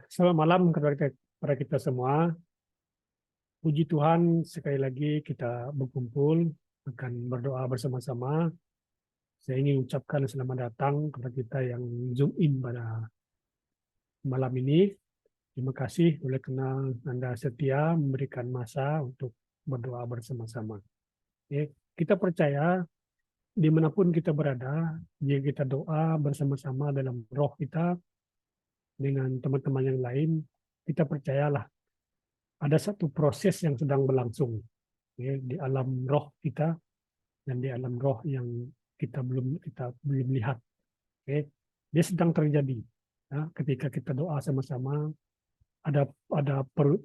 Selamat malam kepada kita semua. Puji Tuhan, sekali lagi kita berkumpul akan berdoa bersama-sama. Saya ingin ucapkan selamat datang kepada kita yang zoom in pada malam ini. Terima kasih oleh karena Anda setia memberikan masa untuk berdoa bersama-sama. Kita percaya dimanapun kita berada, jika kita doa bersama-sama dalam roh kita dengan teman-teman yang lain, kita percayalah ada satu proses yang sedang berlangsung di alam roh kita dan di alam roh yang kita belum lihat. Dia sedang terjadi. Ketika kita doa sama-sama, ada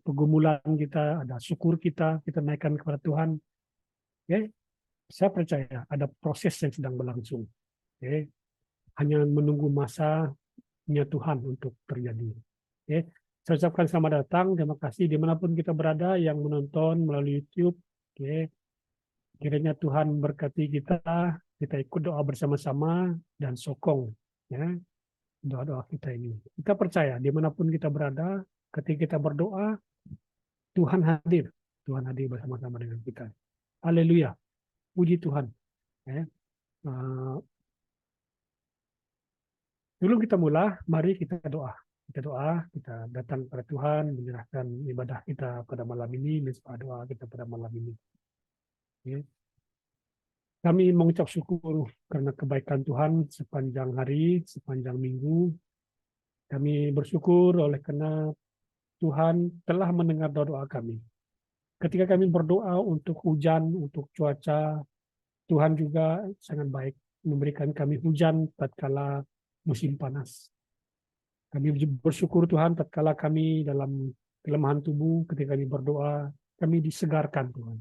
pergumulan kita, ada syukur kita naikkan kepada Tuhan. Saya percaya ada proses yang sedang berlangsung. Hanya menunggu masanya Tuhan untuk terjadi. Saya ucapkan selamat datang, terima kasih dimanapun kita berada yang menonton melalui YouTube. Kiranya Tuhan berkati kita ikut doa bersama-sama dan sokong doa-doa kita ini. Kita percaya dimanapun kita berada, ketika kita berdoa, Tuhan hadir bersama-sama dengan kita. Haleluya, puji Tuhan. Sebelum kita mulai, mari kita doa. Kita datang kepada Tuhan, menyerahkan ibadah kita pada malam ini, mensah doa kita pada malam ini. Kami mengucap syukur karena kebaikan Tuhan sepanjang hari, sepanjang minggu. Kami bersyukur oleh karena Tuhan telah mendengar doa kami. Ketika kami berdoa untuk hujan, untuk cuaca, Tuhan juga sangat baik memberikan kami hujan tatkala musim panas. Kami bersyukur Tuhan tatkala kami dalam kelemahan tubuh, ketika kami berdoa, kami disegarkan Tuhan.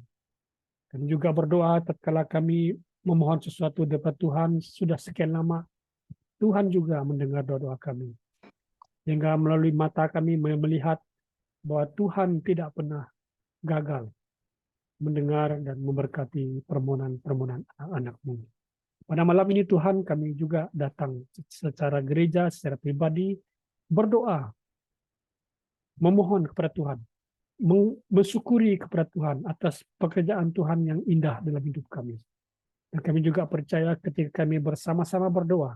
Kami juga berdoa tatkala kami memohon sesuatu dapat Tuhan sudah sekian lama, Tuhan juga mendengar doa kami. Sehingga melalui mata kami melihat bahwa Tuhan tidak pernah gagal mendengar dan memberkati permohonan-permohonan anak-anak-Mu. Pada malam ini Tuhan, kami juga datang secara gereja, secara pribadi, berdoa, memohon kepada Tuhan, mensyukuri kepada Tuhan atas pekerjaan Tuhan yang indah dalam hidup kami. Dan kami juga percaya ketika kami bersama-sama berdoa,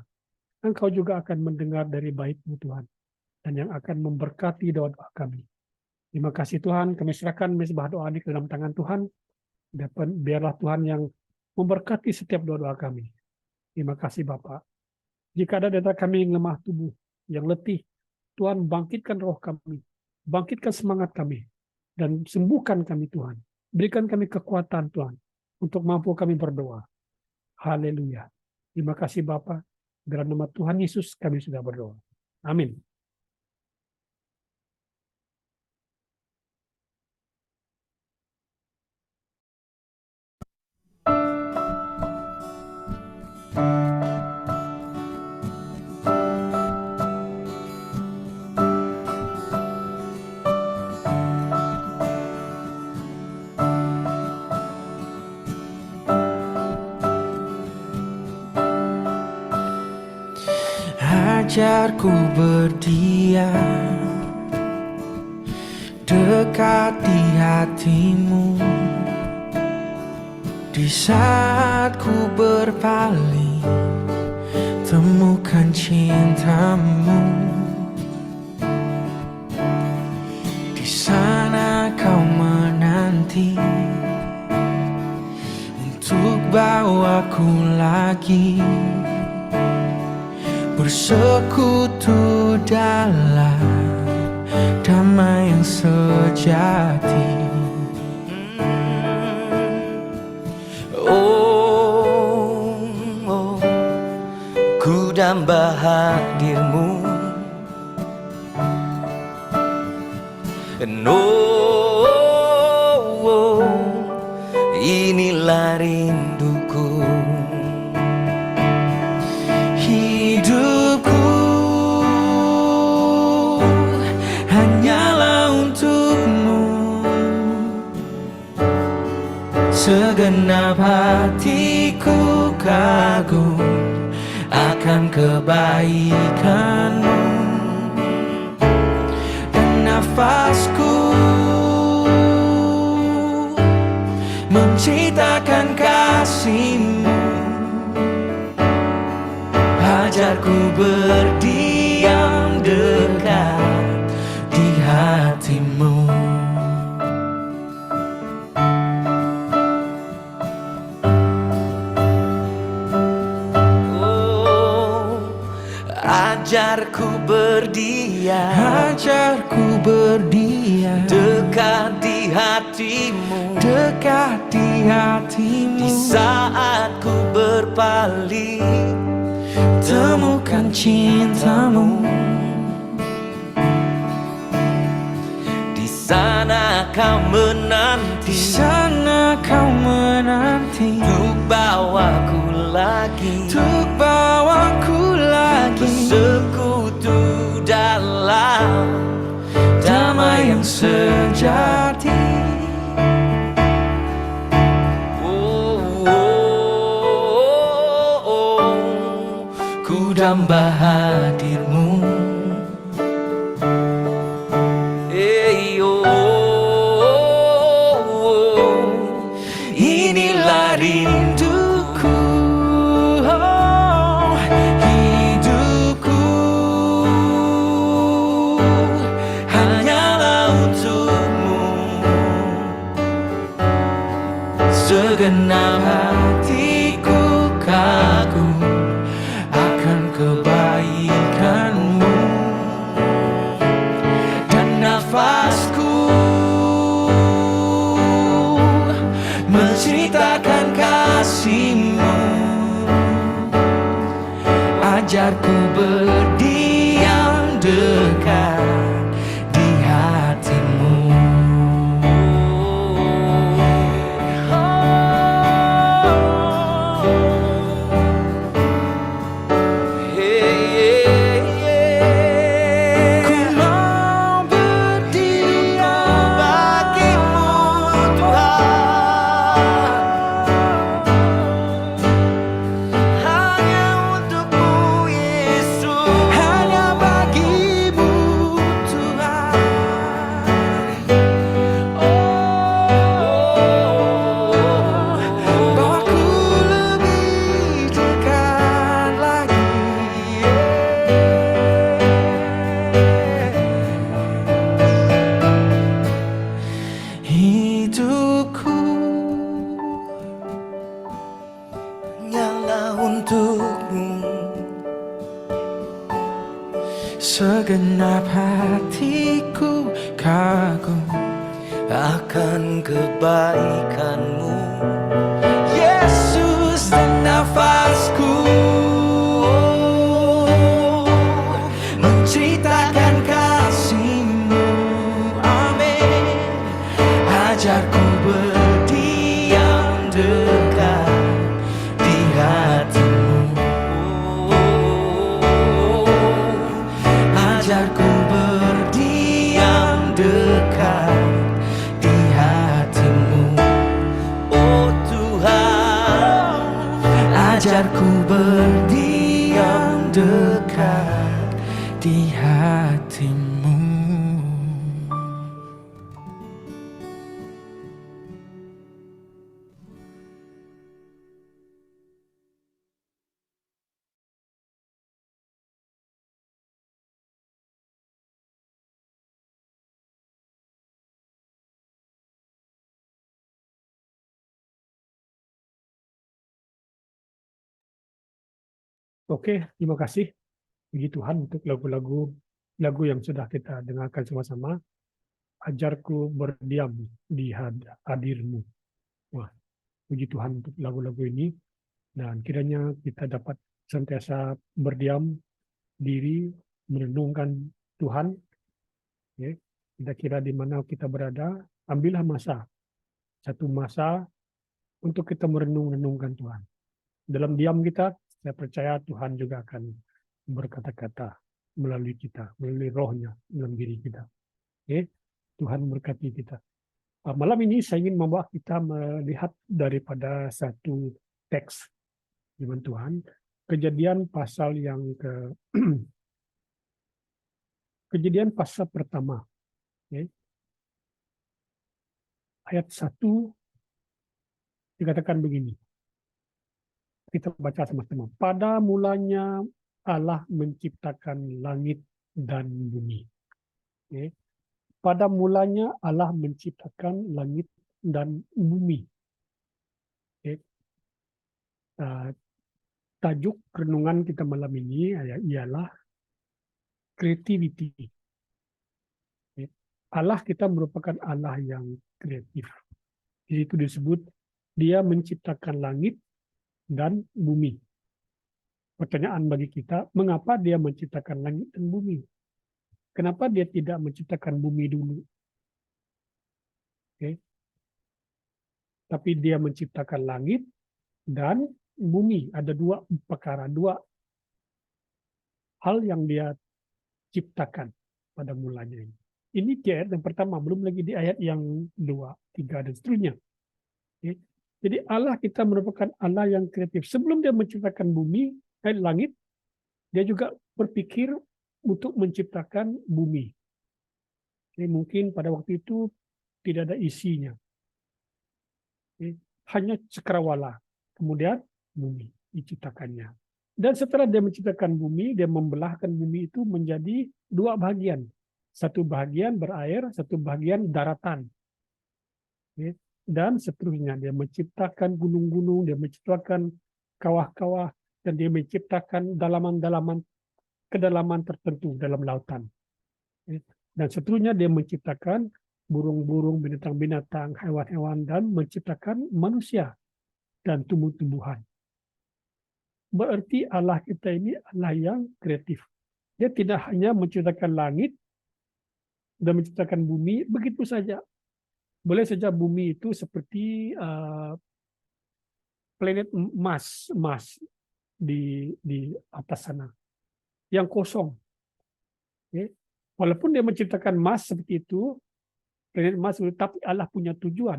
Engkau juga akan mendengar dari bait-Mu Tuhan, dan yang akan memberkati doa-doa kami. Terima kasih Tuhan, kami serahkan mezbah doa ini ke dalam tangan Tuhan, dan biarlah Tuhan yang memberkati setiap doa-doa kami. Terima kasih Bapak. Jika ada data kami yang lemah tubuh, yang letih, Tuhan bangkitkan roh kami, bangkitkan semangat kami, dan sembuhkan kami Tuhan. Berikan kami kekuatan Tuhan, untuk mampu kami berdoa. Haleluya. Terima kasih Bapa. Dalam nama Tuhan Yesus kami sudah berdoa. Amin. Ajarku berdiam dekat di hati-Mu, di saat ku berpaling temukan cinta-Mu. Di sana Kau menanti untuk bawaku lagi bersekutu dalam damai yang sejati. Oh, ku damba hadir-Mu. Oh, inilah rinduku. Hidupku hanyalah untuk-Mu. Segenap hatiku kagum akan kebaikan-Mu, dan nafasku menciptakan kasih-Mu. Ajarku berdiam dekat di hati-Mu. Ajarku berdiam dekat di hati-Mu, di saat ku berpaling, temukan cinta-Mu. Di sana Kau menanti, untuk bawaku lagi, bersekutu dalam damai yang sejati. Ku damba hadir-Mu. Inilah rinduku, hidupku hanyalah untuk-Mu. Segenap hatiku kagum akan kebaikan-Mu, dan nafasku menceritakan kasih-Mu. Ajarku berdiam dekat di hati-Mu. Ku mau berdiam bagi-Mu, Tuhan, hanya untuk-Mu, Yesus, hanya bagi-Mu, Tuhan. Bawaku lebih dekat lagi. Hidupku hanyalah untuk-Mu. Segenap hatiku kagum akan kebaikan-Mu, Yesus, dan nafasku menceritakan kasih-Mu. Amin. Ajarku berdiam dekat di hati-Mu. Ajarku berdiam dekat di hati-Mu, oh Tuhan. Ajarku berdiam dekat di hati-Mu. Oke, terima kasih. Puji Tuhan untuk lagu yang sudah kita dengarkan sama-sama. Ajarku berdiam di hadir-Mu. Wah, puji Tuhan untuk lagu-lagu ini. Dan kiranya kita dapat senantiasa berdiam diri, merenungkan Tuhan. Ya, kira-kira di mana kita berada, ambillah satu masa untuk kita merenungkan Tuhan. Dalam diam kita, saya percaya Tuhan juga akan berkata-kata melalui kita, melalui rohnya dalam diri kita. Oke, Tuhan berkati kita. Malam ini saya ingin membawa kita melihat daripada satu teks firman Tuhan, Kejadian pasal yang Kejadian pasal pertama, okay. Ayat 1 dikatakan begini. Kita baca sama-sama. Pada mulanya Allah menciptakan langit dan bumi. Okay. Pada mulanya Allah menciptakan langit dan bumi. Okay. Tajuk renungan kita malam ini ialah creativity. Okay. Allah kita merupakan Allah yang kreatif. Di situ disebut Dia menciptakan langit dan bumi. Pertanyaan bagi kita, mengapa Dia menciptakan langit dan bumi? Kenapa Dia tidak menciptakan bumi dulu? Okay. Tapi Dia menciptakan langit dan bumi. Ada dua perkara, dua hal yang Dia ciptakan pada mulanya ini. Ini di ayat yang pertama, belum lagi di ayat yang 2, 3, dan seterusnya. Okay. Jadi Allah kita merupakan Allah yang kreatif. Sebelum Dia menciptakan bumi, langit, Dia juga berpikir untuk menciptakan bumi. Okay. Mungkin pada waktu itu tidak ada isinya. Okay. Hanya cakrawala. Kemudian bumi diciptakannya. Dan setelah Dia menciptakan bumi, Dia membelahkan bumi itu menjadi dua bagian. Satu bagian berair, satu bagian daratan. Okay. Dan seterusnya Dia menciptakan gunung-gunung, Dia menciptakan kawah-kawah, dan Dia menciptakan kedalaman tertentu dalam lautan. Okay. Dan seterusnya Dia menciptakan burung-burung, binatang-binatang, hewan-hewan, dan menciptakan manusia dan tumbuh-tumbuhan. Berarti Allah kita ini Allah yang kreatif. Dia tidak hanya menciptakan langit dan menciptakan bumi begitu saja. Boleh saja bumi itu seperti planet Mars di atas sana, yang kosong. Okay. Walaupun Dia menciptakan Mars seperti itu, planet Mars, tapi Allah punya tujuan.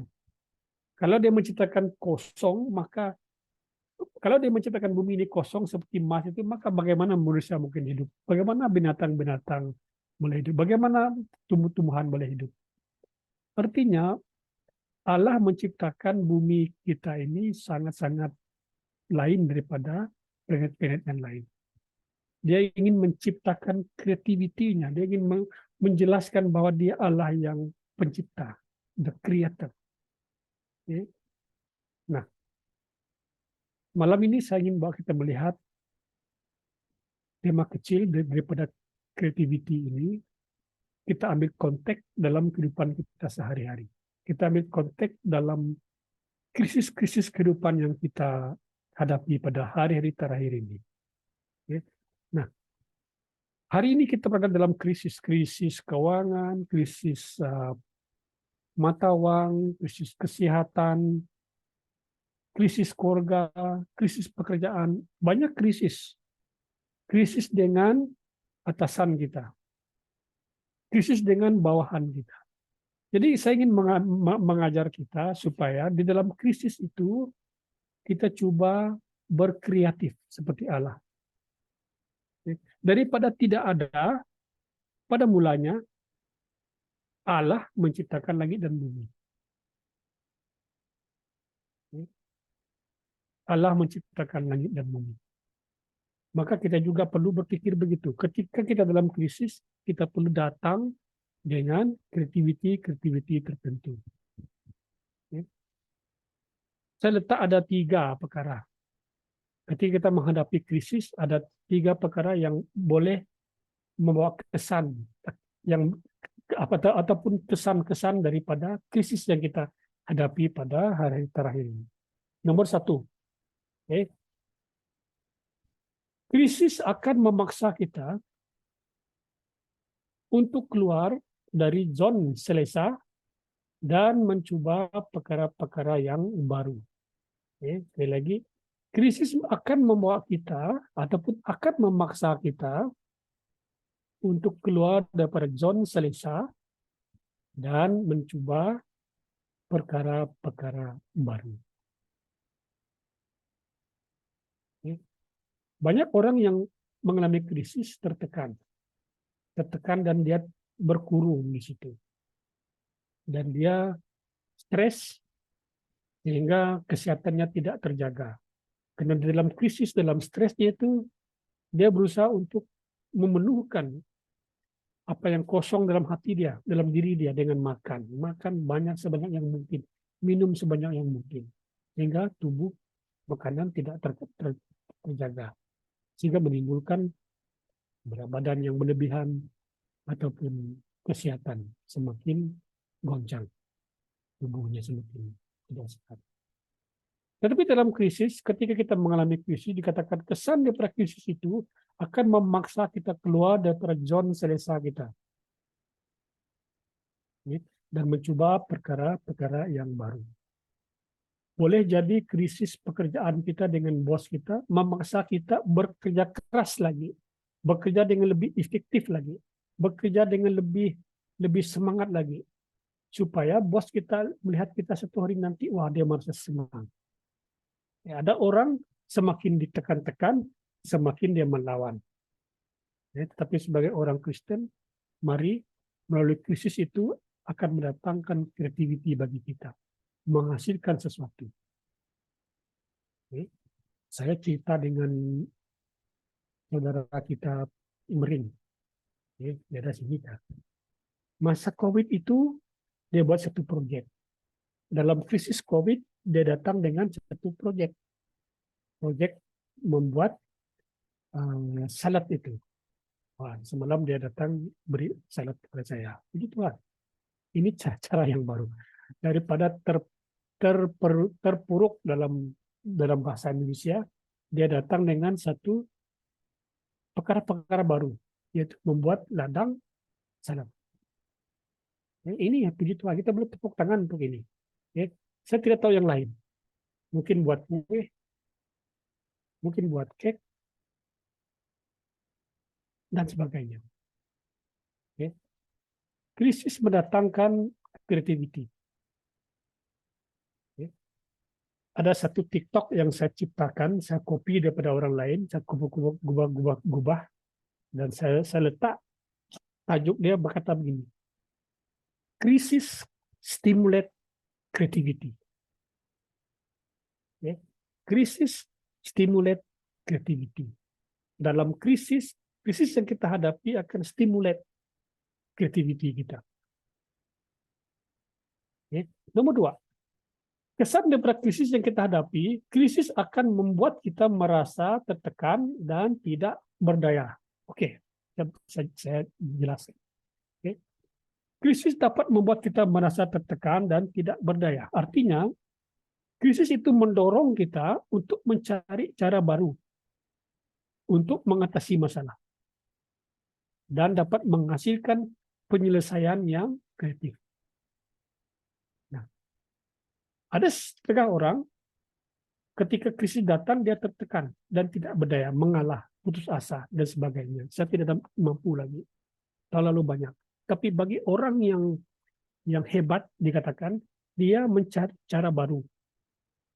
Kalau Dia menciptakan kosong, maka kalau Dia menciptakan bumi ini kosong seperti Mars itu, maka bagaimana manusia mungkin hidup? Bagaimana binatang-binatang boleh hidup? Bagaimana tumbuh-tumbuhan boleh hidup? Artinya, Allah menciptakan bumi kita ini sangat-sangat lain daripada planet-planet yang lain. Dia ingin menciptakan kreativitinya. Dia ingin menjelaskan bahwa Dia Allah yang pencipta, the creator. Okay. Nah, malam ini saya ingin bawa kita melihat tema kecil daripada creativity ini. Kita ambil konteks dalam kehidupan kita sehari-hari. Kita ambil konteks dalam krisis-krisis kehidupan yang kita hadapi pada hari-hari terakhir ini. Okay. Nah, hari ini kita berada dalam krisis keuangan, krisis mata uang, krisis kesehatan, krisis keluarga, krisis pekerjaan, banyak krisis. Krisis dengan atasan kita, krisis dengan bawahan kita. Jadi saya ingin mengajar kita supaya di dalam krisis itu kita coba berkreatif seperti Allah. Daripada tidak ada, pada mulanya Allah menciptakan langit dan bumi. Allah menciptakan langit dan bumi. Maka kita juga perlu berpikir begitu. Ketika kita dalam krisis, kita perlu datang dengan kreativiti tertentu. Saya letak ada 3 perkara. Ketika kita menghadapi krisis, ada 3 perkara yang boleh membawa kesan yang ataupun kesan-kesan daripada krisis yang kita hadapi pada hari terakhir ini. Nomor 1, krisis akan memaksa kita untuk keluar dari zona selesa dan mencoba perkara-perkara yang baru. Sekali lagi, krisis akan membawa kita ataupun akan memaksa kita untuk keluar daripada zona selesa dan mencoba perkara-perkara baru. Ya. Banyak orang yang mengalami krisis tertekan dan dia berkurung di situ. Dan dia stres sehingga kesehatannya tidak terjaga. Karena dalam krisis, dalam stresnya itu, dia berusaha untuk memenuhkan apa yang kosong dalam hati dia, dalam diri dia dengan makan. Makan banyak sebanyak yang mungkin, minum sebanyak yang mungkin. Sehingga tubuh makanan tidak terjaga. Sehingga menimbulkan berat badan yang berlebihan ataupun kesehatan semakin goncang. Tubuhnya semakin tidak sehat. Tetapi dalam krisis, ketika kita mengalami krisis, dikatakan kesan daripada krisis itu akan memaksa kita keluar daripada zona selesa kita. Dan mencoba perkara-perkara yang baru. Boleh jadi krisis pekerjaan kita dengan bos kita memaksa kita bekerja keras lagi, bekerja dengan lebih efektif lagi, bekerja dengan lebih semangat lagi, supaya bos kita melihat kita satu hari nanti, wah dia merasa semangat. Ya, ada orang semakin ditekan-tekan, semakin dia melawan. Ya, tetapi sebagai orang Kristen, mari melalui krisis itu akan mendatangkan kreativiti bagi kita, menghasilkan sesuatu. Ya, saya cerita dengan saudara kita Imrin, ya, dari sini. Masa COVID itu dia buat satu proyek. Dalam krisis COVID, dia datang dengan satu proyek membuat salad itu. Wah, semalam dia datang beri salad kepada saya. Begitu lah. Ini cara yang baru. Daripada terpuruk dalam bahasa Indonesia, dia datang dengan satu perkara-perkara baru, yaitu membuat ladang salad. Ini ya begitu lah. Kita boleh tepuk tangan untuk ini. Ya, saya tidak tahu yang lain. Mungkin buat kue, mungkin buat cake, dan sebagainya. Okay. Krisis mendatangkan creativity. Okay. Ada satu TikTok yang saya ciptakan, saya copy daripada orang lain, saya gubah, dan saya letak tajuk dia berkata begini: krisis stimulate creativity. Okay. Krisis stimulate creativity. Dalam krisis yang kita hadapi akan stimulate creativity kita. Okay. Nomor 2, kesan daripada krisis yang kita hadapi, krisis akan membuat kita merasa tertekan dan tidak berdaya. Oke, saya jelaskan. Okay. Krisis dapat membuat kita merasa tertekan dan tidak berdaya. Artinya, krisis itu mendorong kita untuk mencari cara baru untuk mengatasi masalah dan dapat menghasilkan penyelesaian yang kreatif. Nah, ada setengah orang ketika krisis datang dia tertekan dan tidak berdaya, mengalah, putus asa dan sebagainya. Saya tidak mampu lagi, terlalu banyak. Tapi bagi orang yang hebat dikatakan, dia mencari cara baru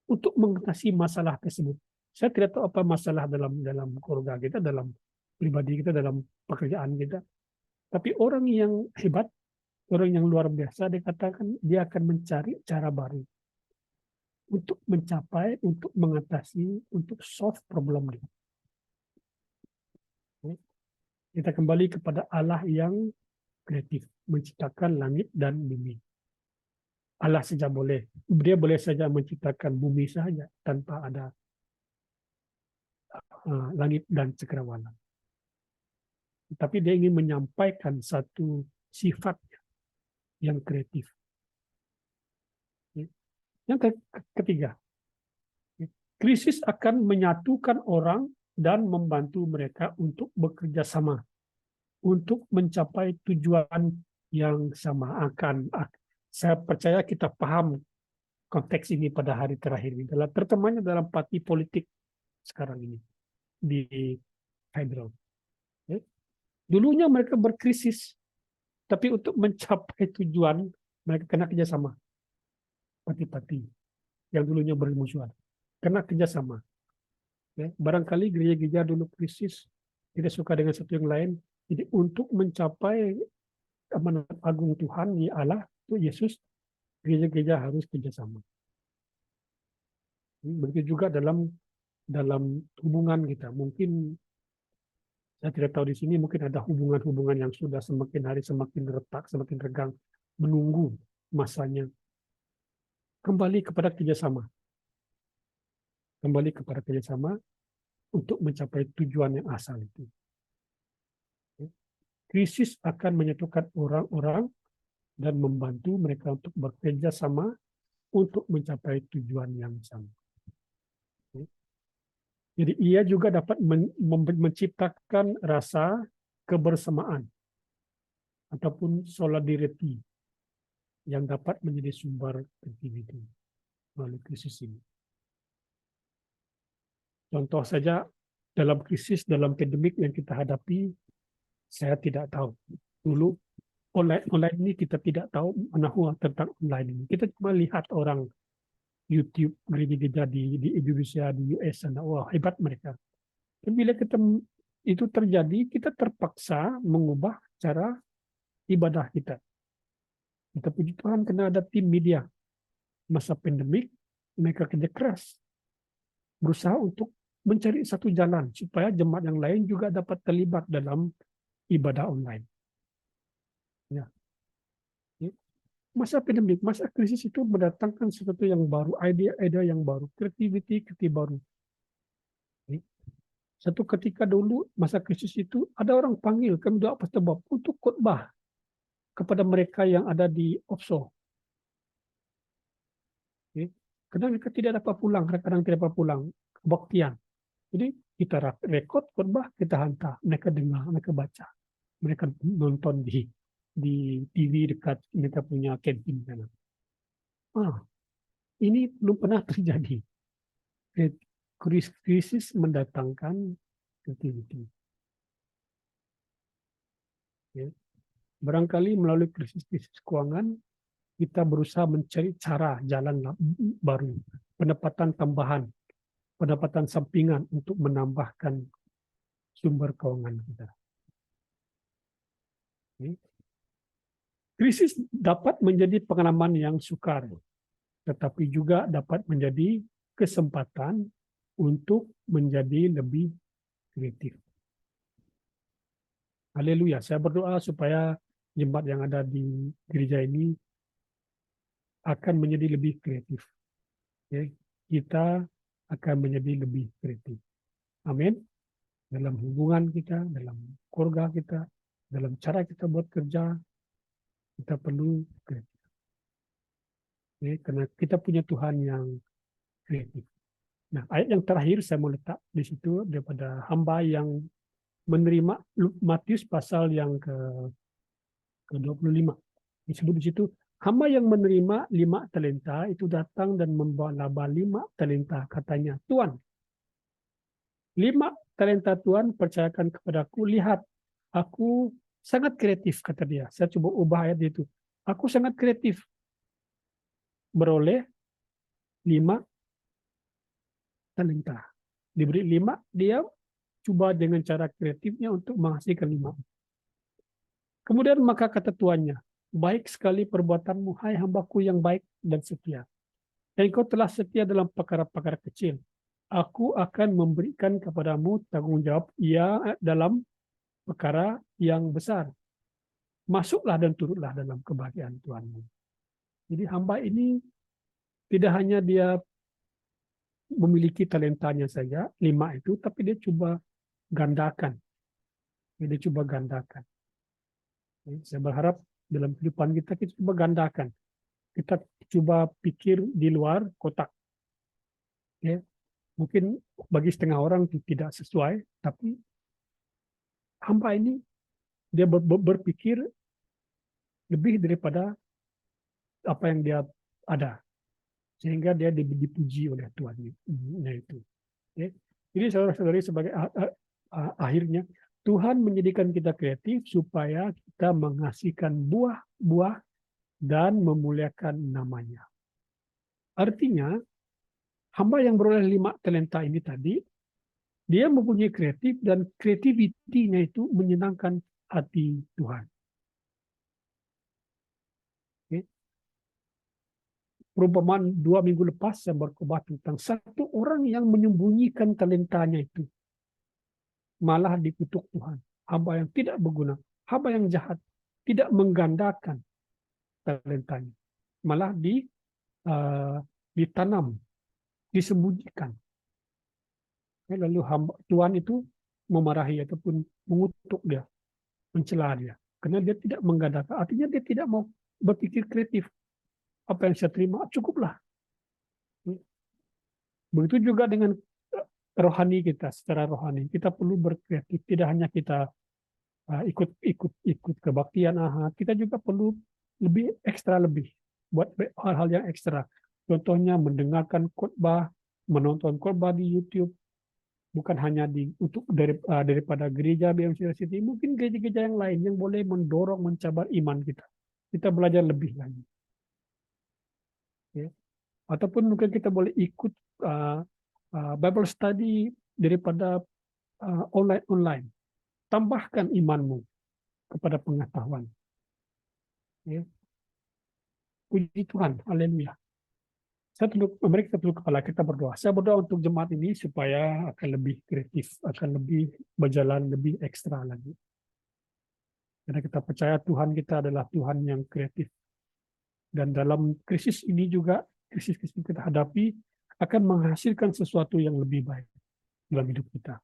untuk mengatasi masalah tersebut. Saya tidak tahu apa masalah dalam keluarga kita, dalam pribadi kita, dalam pekerjaan kita. Tapi orang yang hebat, orang yang luar biasa, dikatakan dia akan mencari cara baru untuk mencapai, untuk mengatasi, untuk solve problem dia. Kita kembali kepada Allah yang kreatif, menciptakan langit dan bumi. Allah saja boleh. Dia boleh saja menciptakan bumi saja tanpa ada langit dan cakrawala. Tapi dia ingin menyampaikan satu sifat yang kreatif. Yang ketiga, krisis akan menyatukan orang dan membantu mereka untuk bekerja sama, untuk mencapai tujuan yang sama. Saya percaya kita paham konteks ini pada hari terakhir ini, terutamanya dalam parti politik sekarang ini di federal. Dulunya mereka berkrisis, tapi untuk mencapai tujuan mereka kena kerjasama. pati-pati yang dulunya bermusuhan. Karena kerjasama. Ya, barangkali gereja-gereja dulu krisis, tidak suka dengan satu yang lain. Jadi untuk mencapai amanat agung Tuhan, ya Allah, itu Yesus, gereja-gereja harus kerjasama. Begitu juga dalam hubungan kita. Mungkin saya tidak tahu di sini, mungkin ada hubungan-hubungan yang sudah semakin hari semakin retak, semakin renggang, menunggu masanya. Kembali kepada kerjasama. Kembali kepada kerjasama untuk mencapai tujuan yang asal itu. Krisis akan menyatukan orang-orang dan membantu mereka untuk bekerja sama untuk mencapai tujuan yang sama. Jadi ia juga dapat menciptakan rasa kebersamaan ataupun solidarity yang dapat menjadi sumber creativity melalui krisis ini. Contoh saja dalam krisis, dalam pandemik yang kita hadapi, saya tidak tahu. Dulu online ini kita tidak tahu menahu tentang online ini. Kita cuma lihat orang YouTube gereja-gereja di Indonesia, di US sana, wah hebat mereka. Dan bila itu terjadi, kita terpaksa mengubah cara ibadah kita. Kita puji Tuhan karena ada tim media. Masa pandemik, mereka kerja keras. Berusaha untuk mencari satu jalan supaya jemaat yang lain juga dapat terlibat dalam ibadah online. Ya. Masa pandemik, masa krisis itu mendatangkan sesuatu yang baru, ide-ide yang baru, creativity baru. Satu ketika dulu masa krisis itu ada orang panggil kami doa Pastor Bob untuk khotbah kepada mereka yang ada di offshore. Kadang mereka tidak dapat pulang, kadang tidak dapat pulang kebaktian. Jadi kita rekod khotbah, kita hantar, mereka dengar, mereka baca, mereka nonton di TV dekat mereka punya kantin sana. Ini belum pernah terjadi. Krisis mendatangkan creativity. Ya. Barangkali melalui krisis keuangan kita berusaha mencari cara jalan baru, pendapatan tambahan, pendapatan sampingan untuk menambahkan sumber keuangan kita. Krisis dapat menjadi pengalaman yang sukar, tetapi juga dapat menjadi kesempatan untuk menjadi lebih kreatif. Haleluya, saya berdoa supaya jemaat yang ada di gereja ini akan menjadi lebih kreatif. Kita akan menjadi lebih kreatif. Amin. Dalam hubungan kita, dalam keluarga kita, dalam cara kita buat kerja, kita perlu kreatif. Karena kita punya Tuhan yang kreatif. Nah, ayat yang terakhir saya mau letak di situ daripada hamba yang menerima Matius pasal yang ke-25. Disebut di situ, hamba yang menerima 5 talenta itu datang dan membawa laba 5 talenta. Katanya, Tuan, 5 talenta Tuan percayakan kepadaku. Lihat, aku sangat kreatif, kata dia. Saya coba ubah ayat itu. Aku sangat kreatif. Beroleh 5 talenta. Diberi 5, dia coba dengan cara kreatifnya untuk menghasilkan 5. Kemudian maka kata tuannya, baik sekali perbuatanmu, hai hambaku yang baik dan setia. Engkau telah setia dalam perkara-perkara kecil. Aku akan memberikan kepadamu tanggung jawab dalam perkara yang besar. Masuklah dan turutlah dalam kebahagiaan Tuhanmu. Jadi hamba ini tidak hanya dia memiliki talentanya saja, 5 itu, tapi dia coba gandakan. Dia coba gandakan. Saya berharap dalam kehidupan kita coba gandakan. Kita coba pikir di luar kotak. Mungkin bagi setengah orang itu tidak sesuai, tapi hamba ini dia berpikir lebih daripada apa yang dia ada, sehingga dia dipuji oleh Tuhan. Nah itu. Jadi saudara-saudari, sebagai akhirnya Tuhan menjadikan kita kreatif supaya kita menghasilkan buah-buah dan memuliakan namanya. Artinya, hamba yang beroleh 5 talenta ini tadi, dia mempunyai kreatif dan kreativitinya itu menyenangkan hati Tuhan. Oke. Perumpamaan 2 minggu lepas saya berkhotbah tentang satu orang yang menyembunyikan talentanya itu, malah dikutuk Tuhan. Hamba yang tidak berguna, hamba yang jahat, tidak menggandakan talentanya, malah ditanam, disembunyikan. Lalu Tuhan itu memarahi ataupun mengutuk dia, mencela dia, karena dia tidak menggandakan. Artinya dia tidak mau berpikir kreatif. Apa yang saya terima cukuplah. Begitu juga dengan rohani kita, secara rohani kita perlu berkreatif. Tidak hanya kita ikut kebaktian ahad, kita juga perlu lebih buat hal-hal yang ekstra. Contohnya mendengarkan khotbah, menonton khotbah di YouTube, bukan hanya daripada gereja BMC City, mungkin gereja-gereja yang lain yang boleh mendorong, mencabar iman kita. Kita belajar lebih lagi. Ya. Ataupun mungkin kita boleh ikut Bible study daripada online. Tambahkan imanmu kepada pengetahuan. Ya. Puji Tuhan, haleluya. Mereka tunduk kepala, kita berdoa. Saya berdoa untuk jemaat ini supaya akan lebih kreatif, akan lebih berjalan lebih ekstra lagi. Karena kita percaya Tuhan kita adalah Tuhan yang kreatif. Dan dalam krisis ini juga, krisis-krisis yang kita hadapi akan menghasilkan sesuatu yang lebih baik dalam hidup kita.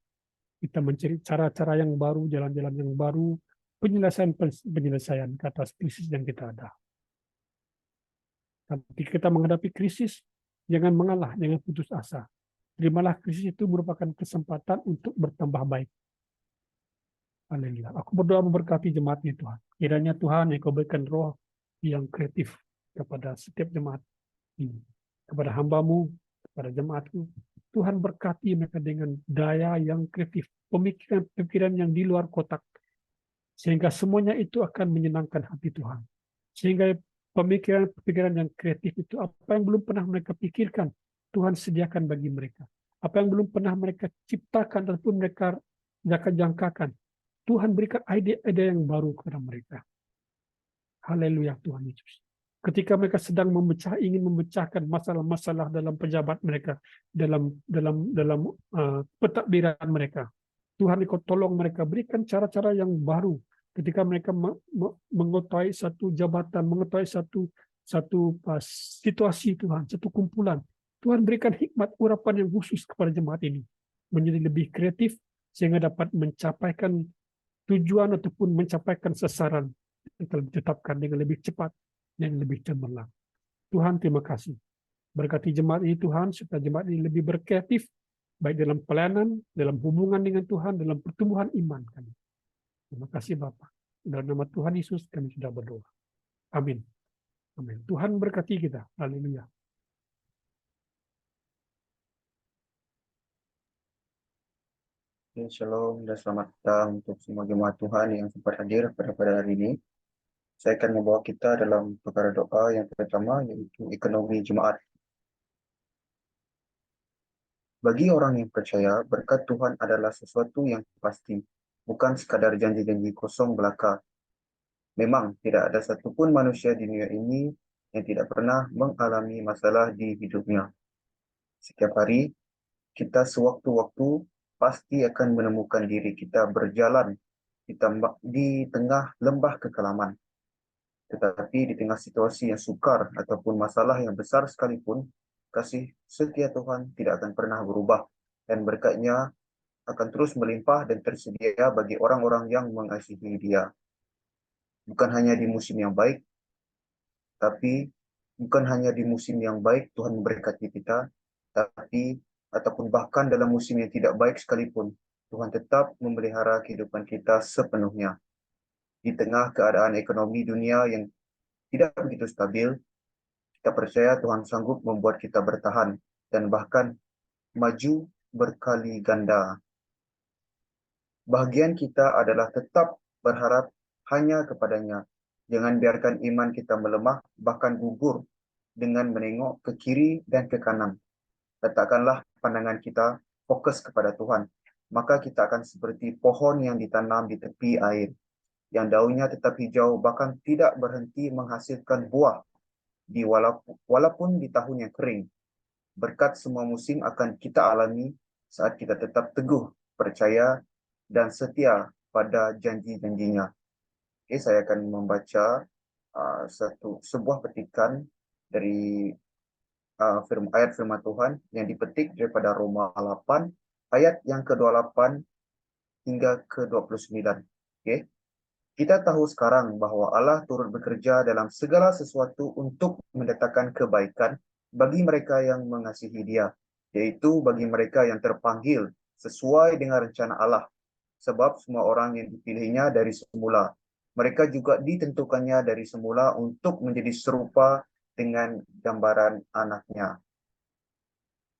Kita mencari cara-cara yang baru, jalan-jalan yang baru, penyelesaian ke atas krisis yang kita ada. Tapi kita menghadapi krisis, jangan mengalah, jangan putus asa. Terimalah krisis itu merupakan kesempatan untuk bertambah baik. Haleluya. Aku berdoa memberkati jemaatnya Tuhan. Kiranya Tuhan yang kau berikan roh yang kreatif kepada setiap jemaat ini. Kepada hambamu, kepada jemaatku. Tuhan berkati mereka dengan daya yang kreatif. Pemikiran-pemikiran yang di luar kotak. Sehingga semuanya itu akan menyenangkan hati Tuhan. Sehingga pemikiran-pemikiran yang kreatif itu, apa yang belum pernah mereka pikirkan, Tuhan sediakan bagi mereka. Apa yang belum pernah mereka ciptakan ataupun mereka jangkakan, Tuhan berikan ide-ide yang baru kepada mereka. Haleluya Tuhan Yesus. Ketika mereka sedang ingin memecahkan masalah-masalah dalam pejabat mereka, dalam pentadbiran mereka, Tuhan ikut tolong mereka, berikan cara-cara yang baru. Ketika mereka mengetahui satu jabatan, mengetahui satu situasi Tuhan, satu kumpulan, Tuhan berikan hikmat urapan yang khusus kepada jemaat ini, menjadi lebih kreatif sehingga dapat mencapaikan tujuan ataupun mencapaikan sasaran yang telah ditetapkan dengan lebih cepat dan lebih cemerlang. Tuhan terima kasih. Berkati jemaat ini Tuhan, supaya jemaat ini lebih berkreatif, baik dalam pelayanan, dalam hubungan dengan Tuhan, dalam pertumbuhan iman kami. Terima kasih Bapa. Dalam nama Tuhan Yesus kami sudah berdoa. Amin. Amin. Tuhan berkati kita. Haleluya. Shalom dan selamat datang untuk semua jemaat Tuhan yang sempat hadir pada hari ini. Saya akan membawa kita dalam perkara doa yang pertama, yaitu ekonomi jemaat. Bagi orang yang percaya, berkat Tuhan adalah sesuatu yang pasti, bukan sekadar janji-janji kosong belaka. Memang tidak ada satupun manusia di dunia ini yang tidak pernah mengalami masalah di hidupnya. Setiap hari, kita sewaktu-waktu pasti akan menemukan diri kita berjalan di tengah lembah kekelaman. Tetapi di tengah situasi yang sukar ataupun masalah yang besar sekalipun, kasih setia Tuhan tidak akan pernah berubah, dan berkat-Nya akan terus melimpah dan tersedia bagi orang-orang yang mengasihi Dia. Bukan hanya di musim yang baik, Tuhan memberkati kita, tapi ataupun bahkan dalam musim yang tidak baik sekalipun, Tuhan tetap memelihara kehidupan kita sepenuhnya. Di tengah keadaan ekonomi dunia yang tidak begitu stabil, kita percaya Tuhan sanggup membuat kita bertahan dan bahkan maju berkali ganda. Bahagian kita adalah tetap berharap hanya kepadanya. Jangan biarkan iman kita melemah, bahkan gugur, dengan menengok ke kiri dan ke kanan. Letakkanlah pandangan kita fokus kepada Tuhan. Maka kita akan seperti pohon yang ditanam di tepi air, yang daunnya tetap hijau, bahkan tidak berhenti menghasilkan buah walaupun di tahun yang kering. Berkat semua musim akan kita alami saat kita tetap teguh, percaya, dan setia pada janji-janjinya. Oke, saya akan membaca sebuah petikan dari ayat firman Tuhan yang dipetik daripada Roma 8 ayat yang ke-28 hingga ke-29. Oke. Kita tahu sekarang bahwa Allah turut bekerja dalam segala sesuatu untuk mendatangkan kebaikan bagi mereka yang mengasihi Dia, yaitu bagi mereka yang terpanggil sesuai dengan rencana Allah. Sebab semua orang yang dipilihnya dari semula, mereka juga ditentukannya dari semula untuk menjadi serupa dengan gambaran anaknya.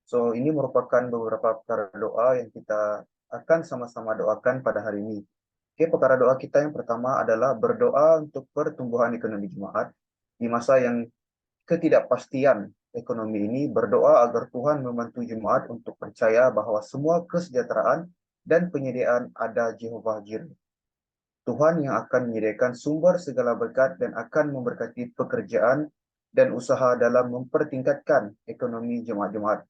So, ini merupakan beberapa perkara doa yang kita akan sama-sama doakan pada hari ini. Oke, perkara doa kita yang pertama adalah berdoa untuk pertumbuhan ekonomi jemaat di masa yang ketidakpastian ekonomi ini. Berdoa agar Tuhan membantu jemaat untuk percaya bahwa semua kesejahteraan dan penyediaan ada Jehovah Jireh, Tuhan yang akan menyediakan sumber segala berkat dan akan memberkati pekerjaan dan usaha dalam mempertingkatkan ekonomi jemaat-jemaat.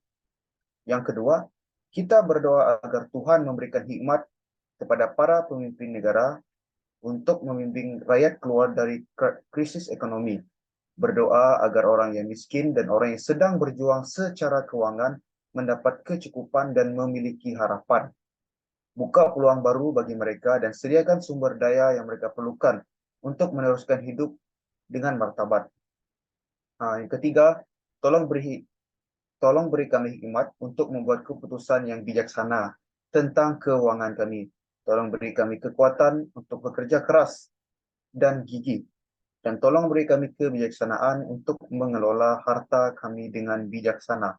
Yang kedua, kita berdoa agar Tuhan memberikan hikmat kepada para pemimpin negara untuk membimbing rakyat keluar dari krisis ekonomi. Berdoa agar orang yang miskin dan orang yang sedang berjuang secara keuangan mendapat kecukupan dan memiliki harapan. Buka peluang baru bagi mereka dan sediakan sumber daya yang mereka perlukan untuk meneruskan hidup dengan martabat. Yang ketiga, tolong beri kami hikmat untuk membuat keputusan yang bijaksana tentang keuangan kami. Tolong beri kami kekuatan untuk bekerja keras dan gigih. Dan tolong beri kami kebijaksanaan untuk mengelola harta kami dengan bijaksana.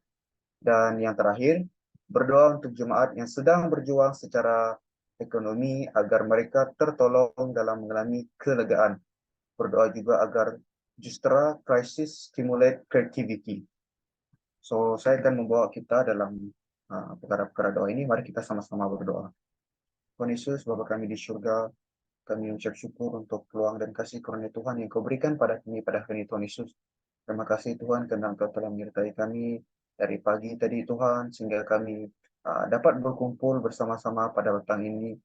Dan yang terakhir, berdoa untuk jemaat yang sedang berjuang secara ekonomi agar mereka tertolong dalam mengalami kelegaan. Berdoa juga agar justera crisis stimulate creativity. So, saya akan membawa kita dalam perkara-perkara doa ini. Mari kita sama-sama berdoa. Tuhan Yesus, Bapa kami di surga, kami mengucap syukur untuk peluang dan kasih karunia Tuhan yang Kau berikan pada kami pada hari ini, Tuhan Yesus. Terima kasih Tuhan karena Engkau telah menyertai kami dari pagi tadi Tuhan, sehingga kami dapat berkumpul bersama-sama pada petang ini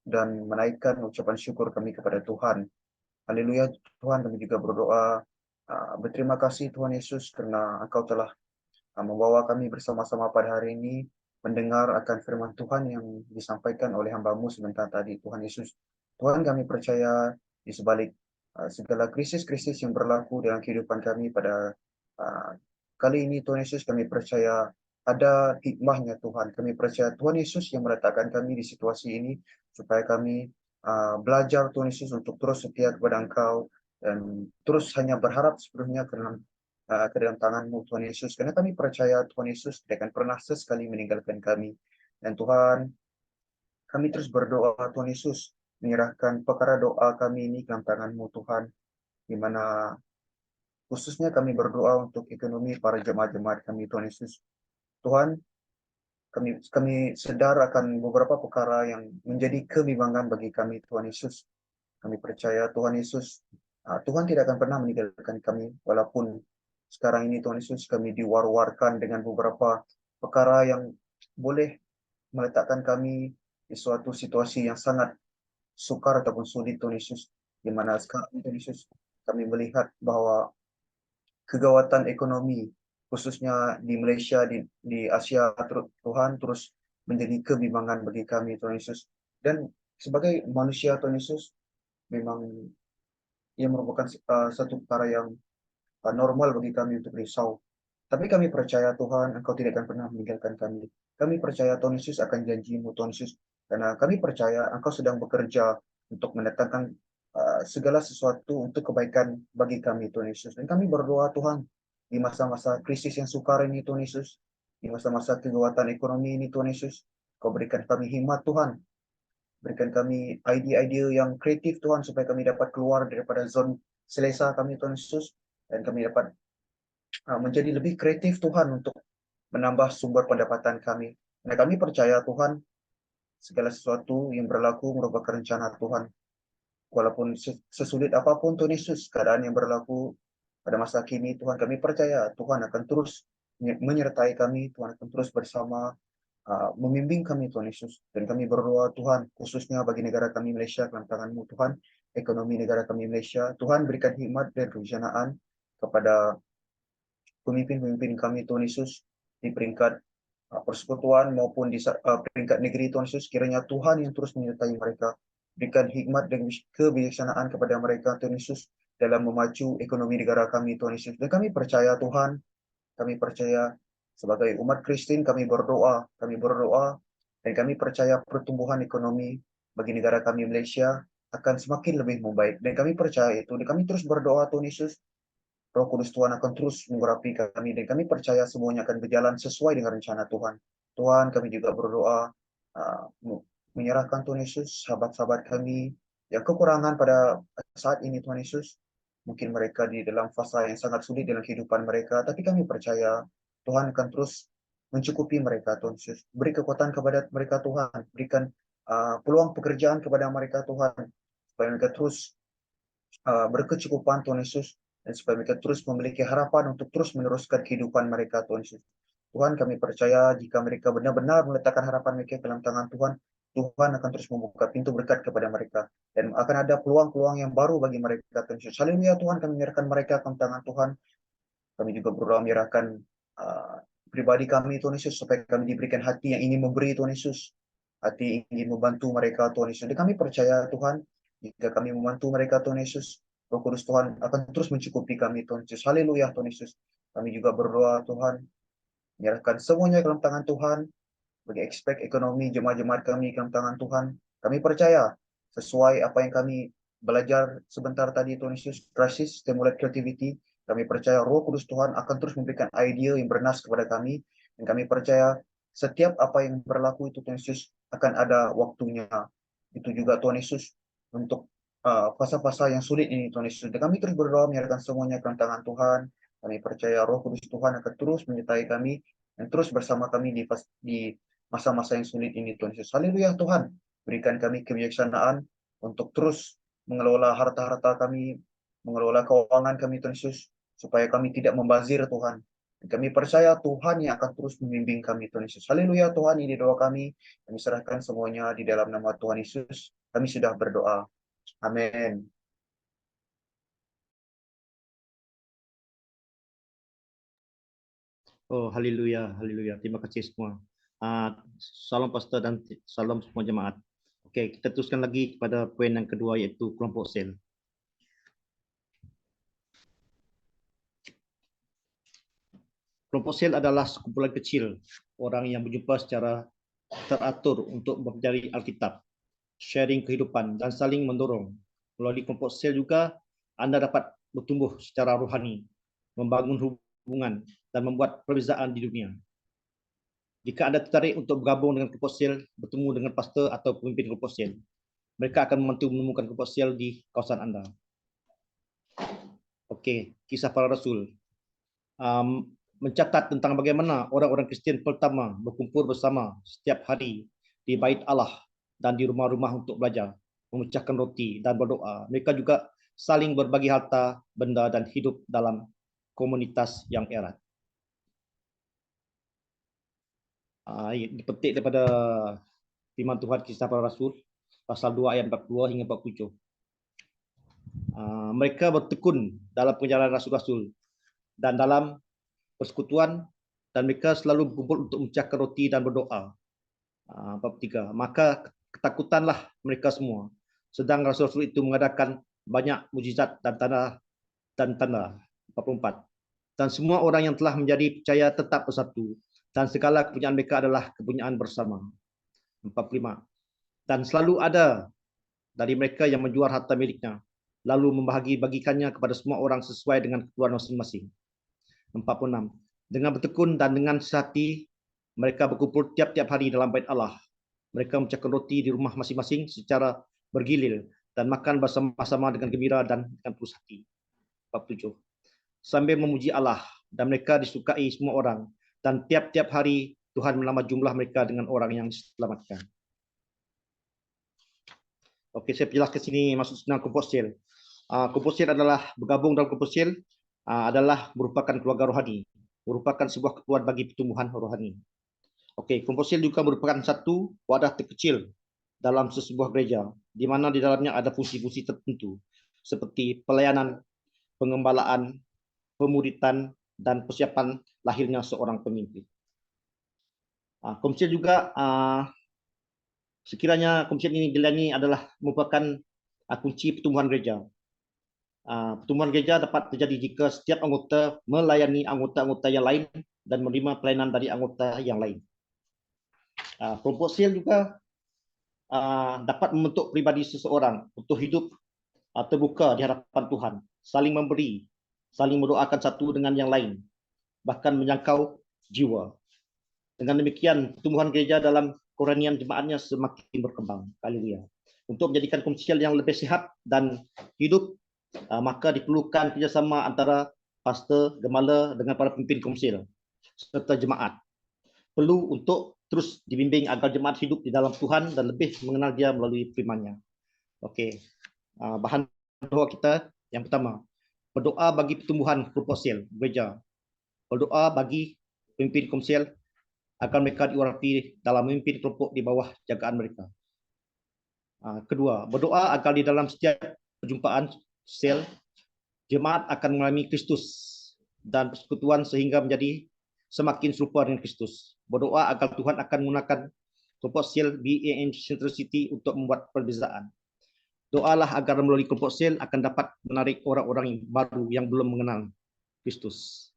dan menaikkan ucapan syukur kami kepada Tuhan. Haleluya Tuhan, kami juga berdoa, berterima kasih Tuhan Yesus karena Engkau telah membawa kami bersama-sama pada hari ini mendengar akan firman Tuhan yang disampaikan oleh hamba-Mu sebentar tadi, Tuhan Yesus. Tuhan, kami percaya di sebalik segala krisis-krisis yang berlaku dalam kehidupan kami pada kali ini, Tuhan Yesus, kami percaya ada hikmahnya Tuhan. Kami percaya Tuhan Yesus yang meletakkan kami di situasi ini supaya kami belajar Tuhan Yesus untuk terus setia kepada Engkau dan terus hanya berharap sepenuhnya ke dalam tangan-Mu Tuhan Yesus. Karena kami percaya Tuhan Yesus tidak akan pernah sesekali meninggalkan kami. Dan Tuhan, kami terus berdoa Tuhan Yesus menyerahkan perkara doa kami ini ke dalam tangan-Mu Tuhan, di mana khususnya kami berdoa untuk ekonomi para jemaat-jemaat kami Tuhan Yesus. Tuhan, kami sedar akan beberapa perkara yang menjadi kebimbangan bagi kami Tuhan Yesus. Kami percaya Tuhan Yesus, Tuhan tidak akan pernah meninggalkan kami walaupun sekarang ini Tuhan Yesus kami diwar-warkan dengan beberapa perkara yang boleh meletakkan kami di suatu situasi yang sangat sukar ataupun sulit Tuhan Yesus. Di mana sekarang Tuhan Yesus kami melihat bahwa kegawatan ekonomi khususnya di Malaysia, di Asia Tuhan terus menjadi kebimbangan bagi kami Tuhan Yesus. Dan sebagai manusia Tuhan Yesus memang ia merupakan satu perkara yang normal bagi kami untuk risau. Tapi kami percaya Tuhan, Engkau tidak akan pernah meninggalkan kami. Kami percaya Tuhan Yesus akan janji-Mu Tuhan Yesus. Karena kami percaya Engkau sedang bekerja untuk mendatangkan segala sesuatu untuk kebaikan bagi kami Tuhan Yesus. Dan kami berdoa Tuhan, di masa-masa krisis yang sukar ini Tuhan Yesus, di masa-masa kegawatan ekonomi ini Tuhan Yesus, Kau berikan kami hikmat Tuhan. Berikan kami ide-ide yang kreatif Tuhan, supaya kami dapat keluar daripada zon selesa kami Tuhan Yesus. Dan kami dapat menjadi lebih kreatif Tuhan untuk menambah sumber pendapatan kami. Nah, kami percaya Tuhan, segala sesuatu yang berlaku merupakan rencana Tuhan. Walaupun sesulit apapun Tuhan Yesus, keadaan yang berlaku pada masa kini, Tuhan kami percaya Tuhan akan terus menyertai kami, Tuhan akan terus bersama, membimbing kami Tuhan Yesus. Dan kami berdoa Tuhan, khususnya bagi negara kami Malaysia, dalam tangan-Mu Tuhan, ekonomi negara kami Malaysia, Tuhan berikan hikmat dan kebijaksanaan kepada pemimpin-pemimpin kami Tuhan Yesus, di peringkat persekutuan maupun di peringkat negeri Tuhan Yesus, kiranya Tuhan yang terus menyertai mereka, berikan hikmat dan kebijaksanaan kepada mereka Tuhan Yesus dalam memacu ekonomi negara kami Tuhan Yesus. Dan kami percaya Tuhan, kami percaya sebagai umat Kristen kami berdoa dan kami percaya pertumbuhan ekonomi bagi negara kami Malaysia akan semakin lebih membaik, dan kami percaya itu, dan kami terus berdoa Tuhan Yesus, Roh Kudus Tuhan akan terus mengurapi kami, dan kami percaya semuanya akan berjalan sesuai dengan rencana Tuhan. Tuhan, kami juga berdoa, menyerahkan Tuhan Yesus, sahabat-sahabat kami yang kekurangan pada saat ini Tuhan Yesus. Mungkin mereka di dalam fasa yang sangat sulit dalam kehidupan mereka, tapi kami percaya Tuhan akan terus mencukupi mereka Tuhan Yesus. Beri kekuatan kepada mereka Tuhan, berikan peluang pekerjaan kepada mereka Tuhan, supaya mereka terus berkecukupan Tuhan Yesus, dan supaya mereka terus memiliki harapan untuk terus meneruskan kehidupan mereka Tuhan Yesus. Tuhan, kami percaya jika mereka benar-benar meletakkan harapan mereka dalam tangan Tuhan, Tuhan akan terus membuka pintu berkat kepada mereka, dan akan ada peluang-peluang yang baru bagi mereka Tuhan Yesus. Haleluya Tuhan, kami menyerahkan mereka ke tangan Tuhan. Kami juga berdoa menyerahkan pribadi kami Tuhan Yesus, supaya kami diberikan hati yang ingin memberi Tuhan Yesus, hati ingin membantu mereka Tuhan Yesus. Dan kami percaya Tuhan, jika kami membantu mereka Tuhan Yesus, Roh Kudus Tuhan akan terus mencukupi kami Tuhan Yesus. Haleluya Tuhan Yesus. Kami juga berdoa Tuhan, menyerahkan semuanya ke dalam tangan Tuhan, bagi aspek ekonomi jemaat-jemaat kami ke dalam tangan Tuhan. Kami percaya sesuai apa yang kami belajar sebentar tadi Tuhan Yesus, crisis stimulate creativity. Kami percaya Roh Kudus Tuhan akan terus memberikan ide yang bernas kepada kami, dan kami percaya setiap apa yang berlaku itu Tuhan Yesus akan ada waktunya. Itu juga Tuhan Yesus untuk fasa-fasa yang sulit ini Tuhan Yesus. Dan kami terus berdoa menyerahkan semuanya ke tangan Tuhan. Kami percaya Roh Kudus Tuhan akan terus menyertai kami dan terus bersama kami di masa-masa yang sulit ini Tuhan Yesus. Haleluya Tuhan. Berikan kami kebijaksanaan untuk terus mengelola harta-harta kami, mengelola keuangan kami Tuhan Yesus, supaya kami tidak membazir Tuhan. Dan kami percaya Tuhan yang akan terus membimbing kami Tuhan Yesus. Haleluya Tuhan, ini doa kami. Kami serahkan semuanya di dalam nama Tuhan Yesus. Kami sudah berdoa. Amin. Oh, haleluya, haleluya. Terima kasih semua. Salam pastor dan salam semua jemaat. Okey, kita teruskan lagi kepada poin yang kedua, iaitu kelompok sel. Kelompok sel adalah sekumpulan kecil orang yang berjumpa secara teratur untuk mempelajari Alkitab, sharing kehidupan dan saling mendorong. Melalui kelompok sel juga anda dapat bertumbuh secara rohani, membangun hubungan dan membuat perbezaan di dunia. Jika anda tertarik untuk bergabung dengan kelompok sel, bertemu dengan pastor atau pemimpin kelompok sel, mereka akan membantu menemukan kelompok sel di kawasan anda. Okey, kisah para rasul. Mencatat tentang bagaimana orang-orang Kristian pertama berkumpul bersama setiap hari di bait Allah dan di rumah-rumah untuk belajar, memecahkan roti dan berdoa. Mereka juga saling berbagi harta, benda dan hidup dalam komunitas yang erat. Dipetik daripada firman Tuhan Kisah Para Rasul pasal 2 ayat 42 hingga 47. Mereka bertekun dalam perjalanan rasul-rasul dan dalam persekutuan, dan mereka selalu berkumpul untuk memecahkan roti dan berdoa. 43. Maka ketakutanlah mereka semua, sedang rasul-rasul itu mengadakan banyak mujizat dan tanda. 44. Dan semua orang yang telah menjadi percaya tetap bersatu, dan segala kepunyaan mereka adalah kepunyaan bersama. 45. Dan selalu ada dari mereka yang menjual harta miliknya, lalu membagi-bagikannya kepada semua orang sesuai dengan keperluan masing-masing. 46. Dengan bertekun dan dengan sehati, mereka berkumpul tiap-tiap hari dalam bait Allah. Mereka memecahkan roti di rumah masing-masing secara bergilir dan makan bersama-sama dengan gembira dan dengan tulus hati. 47. Sambil memuji Allah dan mereka disukai semua orang. Dan tiap-tiap hari Tuhan menambah jumlah mereka dengan orang yang diselamatkan. Okey, saya jelaskan sini maksud tentang kelompok sel. Kelompok sel adalah bergabung dalam kelompok sel adalah merupakan keluarga rohani, merupakan sebuah keperluan bagi pertumbuhan rohani. Okey, kelompok sel juga merupakan satu wadah terkecil dalam sebuah gereja, di mana di dalamnya ada fungsi-fungsi tertentu seperti pelayanan, pengembalaan, pemuritan, dan persiapan lahirnya seorang pemimpin. Kelompok sel juga sekiranya komisi ini dilayani adalah merupakan kunci pertumbuhan gereja. Pertumbuhan gereja dapat terjadi jika setiap anggota melayani anggota-anggota yang lain dan menerima pelayanan dari anggota yang lain. Kelompok sel juga dapat membentuk pribadi seseorang untuk hidup terbuka di hadapan Tuhan, saling memberi, saling mendoakan satu dengan yang lain, bahkan menjangkau jiwa. Dengan demikian, pertumbuhan gereja dalam kerohanian jemaatnya semakin berkembang. Haleluya. Untuk menjadikan komisial yang lebih sehat dan hidup, maka diperlukan kerjasama antara pastor, gembala dengan para pemimpin komisial serta jemaat. Perlu untuk terus dibimbing agar jemaat hidup di dalam Tuhan dan lebih mengenal Dia melalui firman-Nya. Okey. Bahan doa kita yang pertama, berdoa bagi pertumbuhan kelompok sel gereja. Berdoa bagi pemimpin komisial agar mereka diurapi dalam memimpin kelompok di bawah jagaan mereka. Kedua, berdoa agar di dalam setiap perjumpaan sel, jemaat akan mengalami Kristus dan persekutuan sehingga menjadi semakin serupa dengan Kristus. Berdoa agar Tuhan akan menggunakan kelompok sel BAM Centricity untuk membuat perbezaan. Doalah agar melalui kelompok sel akan dapat menarik orang-orang baru yang belum mengenal Kristus.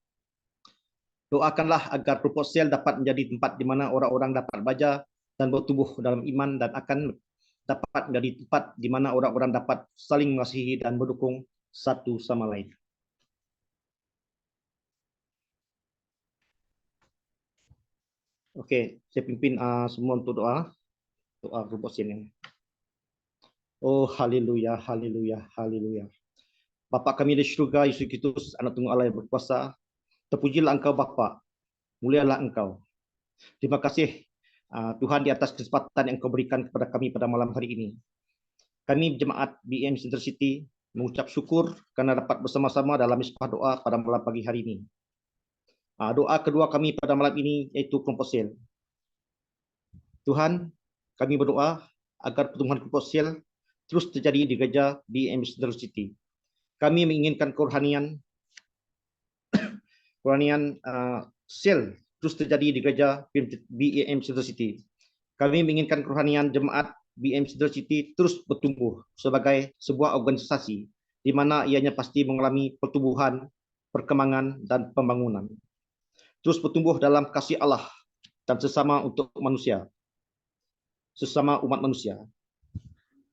Doakanlah agar kelompok sel dapat menjadi tempat di mana orang-orang dapat belajar dan bertumbuh dalam iman dan akan dapat menjadi tempat di mana orang-orang dapat saling mengasihi dan mendukung satu sama lain. Okey, saya pimpin semua untuk doa kelompok sel ini. Oh, haleluya, haleluya, haleluya. Bapa kami di syurga, Yesus Kristus, anak tunggal Allah yang berkuasa, terpujilah Engkau Bapa, mulialah Engkau. Terima kasih Tuhan di atas kesempatan yang Engkau berikan kepada kami pada malam hari ini. Kami jemaat BAM Centricity mengucap syukur kerana dapat bersama-sama dalam misbah doa pada malam pagi hari ini. Doa kedua kami pada malam ini iaitu kelompok sel. Tuhan, kami berdoa agar pertumbuhan kelompok sel terus terjadi di gereja BAM Centricity. Kami menginginkan kerohanian sel terus terjadi di gereja BAM Centricity. Kami menginginkan kerohanian jemaat BAM Centricity terus bertumbuh sebagai sebuah organisasi di mana ianya pasti mengalami pertumbuhan, perkembangan dan pembangunan. Terus bertumbuh dalam kasih Allah dan sesama untuk manusia, sesama umat manusia.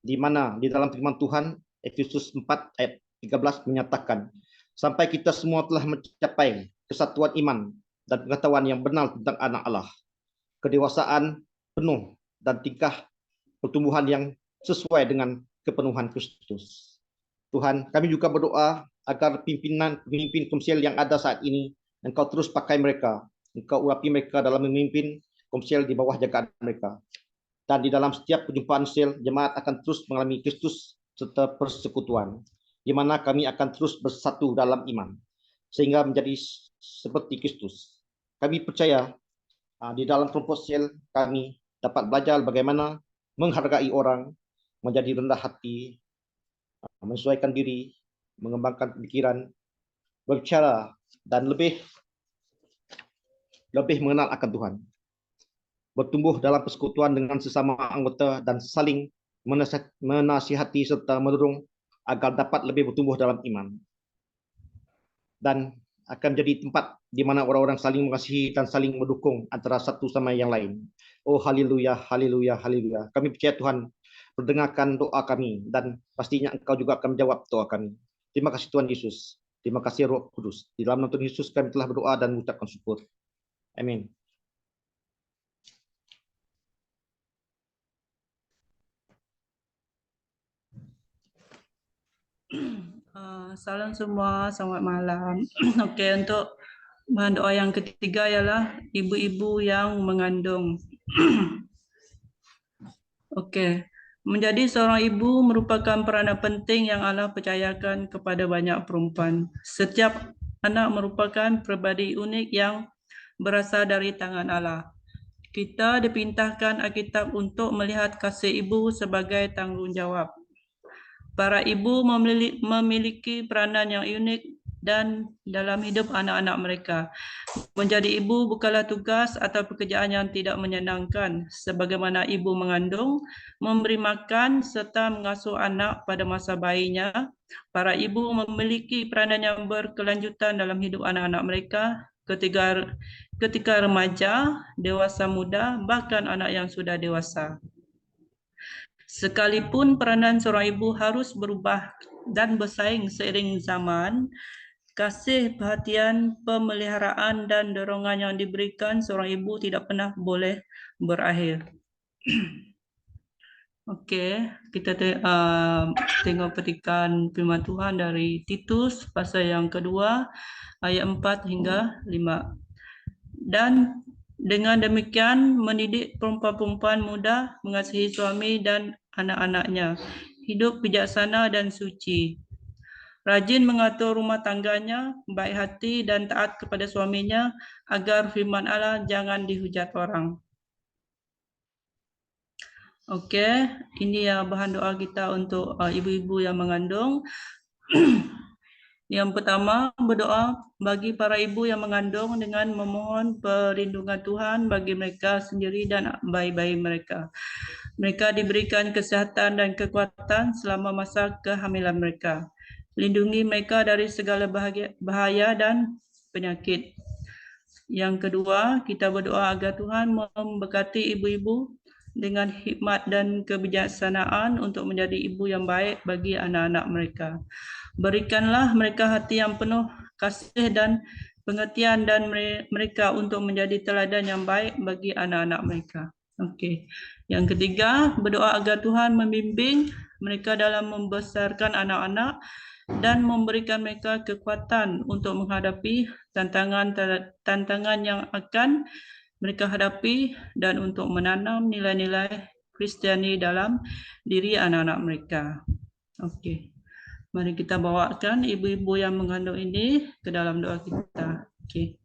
Di mana di dalam firman Tuhan Efesus 4 ayat 13 menyatakan, sampai kita semua telah mencapai kesatuan iman dan pengetahuan yang benar tentang anak Allah, kedewasaan penuh dan tingkah pertumbuhan yang sesuai dengan kepenuhan Kristus. Tuhan, kami juga berdoa agar pemimpin komisial yang ada saat ini, Engkau terus pakai mereka, Engkau urapi mereka dalam memimpin komisial di bawah jagaan mereka. Dan di dalam setiap perjumpaan sel, jemaat akan terus mengalami Kristus serta persekutuan, di mana kami akan terus bersatu dalam iman, sehingga menjadi seperti Kristus. Kami percaya di dalam kelompok sel kami dapat belajar bagaimana menghargai orang, menjadi rendah hati, menyesuaikan diri, mengembangkan pikiran, berbicara dan lebih mengenal akan Tuhan. Bertumbuh dalam persekutuan dengan sesama anggota dan saling menasihati serta mendorong agar dapat lebih bertumbuh dalam iman. Dan akan menjadi tempat di mana orang-orang saling mengasihi dan saling mendukung antara satu sama yang lain. Oh haleluya, haleluya, haleluya. Kami percaya Tuhan mendengarkan doa kami dan pastinya Engkau juga akan menjawab doa kami. Terima kasih Tuhan Yesus. Terima kasih Roh Kudus. Di dalam nama Tuhan Yesus kami telah berdoa dan mengucapkan syukur. Amin. Salam semua, selamat malam. Okey, untuk Bahan doa yang ketiga ialah ibu-ibu yang mengandung. Okey. Menjadi seorang ibu merupakan peranan penting yang Allah percayakan kepada banyak perempuan. Setiap anak merupakan pribadi unik yang berasal dari tangan Allah. Kita dipintahkan Alkitab untuk melihat kasih ibu sebagai tanggungjawab. Para ibu memiliki peranan yang unik dan dalam hidup anak-anak mereka. Menjadi ibu bukanlah tugas atau pekerjaan yang tidak menyenangkan. Sebagaimana ibu mengandung, memberi makan serta mengasuh anak pada masa bayinya, para ibu memiliki peranan yang berkelanjutan dalam hidup anak-anak mereka ketika remaja, dewasa muda, bahkan anak yang sudah dewasa. Sekalipun peranan seorang ibu harus berubah dan bersaing seiring zaman, kasih, perhatian, pemeliharaan dan dorongan yang diberikan seorang ibu tidak pernah boleh berakhir. Okey, kita tengok petikan firman Tuhan dari Titus pasal yang kedua ayat 4 hingga 5. Dan dengan demikian mendidik perempuan-perempuan muda mengasihi suami dan anak-anaknya, hidup bijaksana dan suci, rajin mengatur rumah tangganya, baik hati dan taat kepada suaminya, agar firman Allah jangan dihujat orang. Okey, ini ya bahan doa kita untuk ibu-ibu yang mengandung. Yang pertama, berdoa bagi para ibu yang mengandung dengan memohon perlindungan Tuhan bagi mereka sendiri dan bayi-bayi mereka. Mereka diberikan kesihatan dan kekuatan selama masa kehamilan mereka. Lindungi mereka dari segala bahaya dan penyakit. Yang kedua, kita berdoa agar Tuhan memberkati ibu-ibu dengan hikmat dan kebijaksanaan untuk menjadi ibu yang baik bagi anak-anak mereka. Berikanlah mereka hati yang penuh kasih dan pengertian dan mereka untuk menjadi teladan yang baik bagi anak-anak mereka. Okey. Yang ketiga, berdoa agar Tuhan membimbing mereka dalam membesarkan anak-anak dan memberikan mereka kekuatan untuk menghadapi tantangan yang akan mereka hadapi dan untuk menanam nilai-nilai Kristiani dalam diri anak-anak mereka. Okey. Mari kita bawakan ibu-ibu yang mengandung ini ke dalam doa kita. Okey.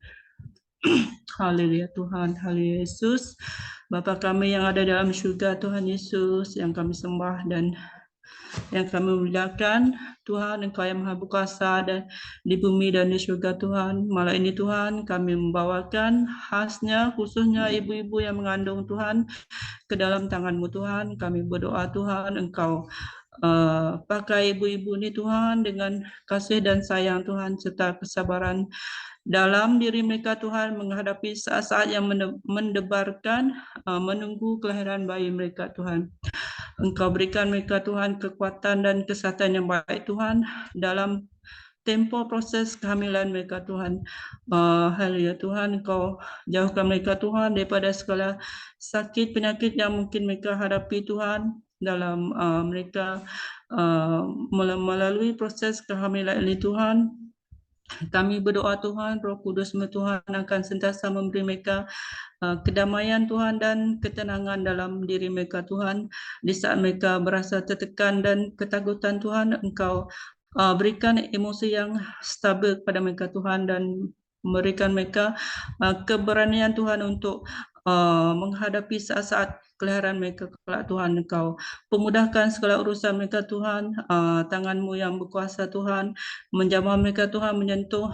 Haleluya Tuhan, haleluya Yesus. Bapa kami yang ada dalam syurga, Tuhan Yesus, yang kami sembah dan yang kami muliakan. Tuhan, Engkau yang maha berkuasa dan di bumi dan di syurga Tuhan. Malam ini Tuhan, kami membawakan khasnya, khususnya ibu-ibu yang mengandung Tuhan ke dalam tangan-Mu Tuhan. Kami berdoa Tuhan, Engkau pakai ibu-ibu ini Tuhan dengan kasih dan sayang Tuhan serta kesabaran dalam diri mereka Tuhan menghadapi saat-saat yang mendebarkan menunggu kelahiran bayi mereka Tuhan. Engkau berikan mereka Tuhan kekuatan dan kesehatan yang baik Tuhan dalam tempoh proses kehamilan mereka Tuhan. Haleluya Tuhan, Engkau jauhkan mereka Tuhan daripada segala sakit penyakit yang mungkin mereka hadapi Tuhan dalam mereka melalui proses kehamilan ini Tuhan. Kami berdoa Tuhan, Roh Kudus Tuhan akan sentiasa memberi mereka kedamaian Tuhan dan ketenangan dalam diri mereka Tuhan. Di saat mereka berasa tertekan dan ketakutan Tuhan, Engkau berikan emosi yang stabil kepada mereka Tuhan dan memberikan mereka keberanian Tuhan untuk menghadapi saat-saat kelahiran mereka kelak Tuhan. Engkau pemudahkan segala urusan mereka Tuhan, tangan-Mu yang berkuasa Tuhan, menjamah mereka Tuhan, menyentuh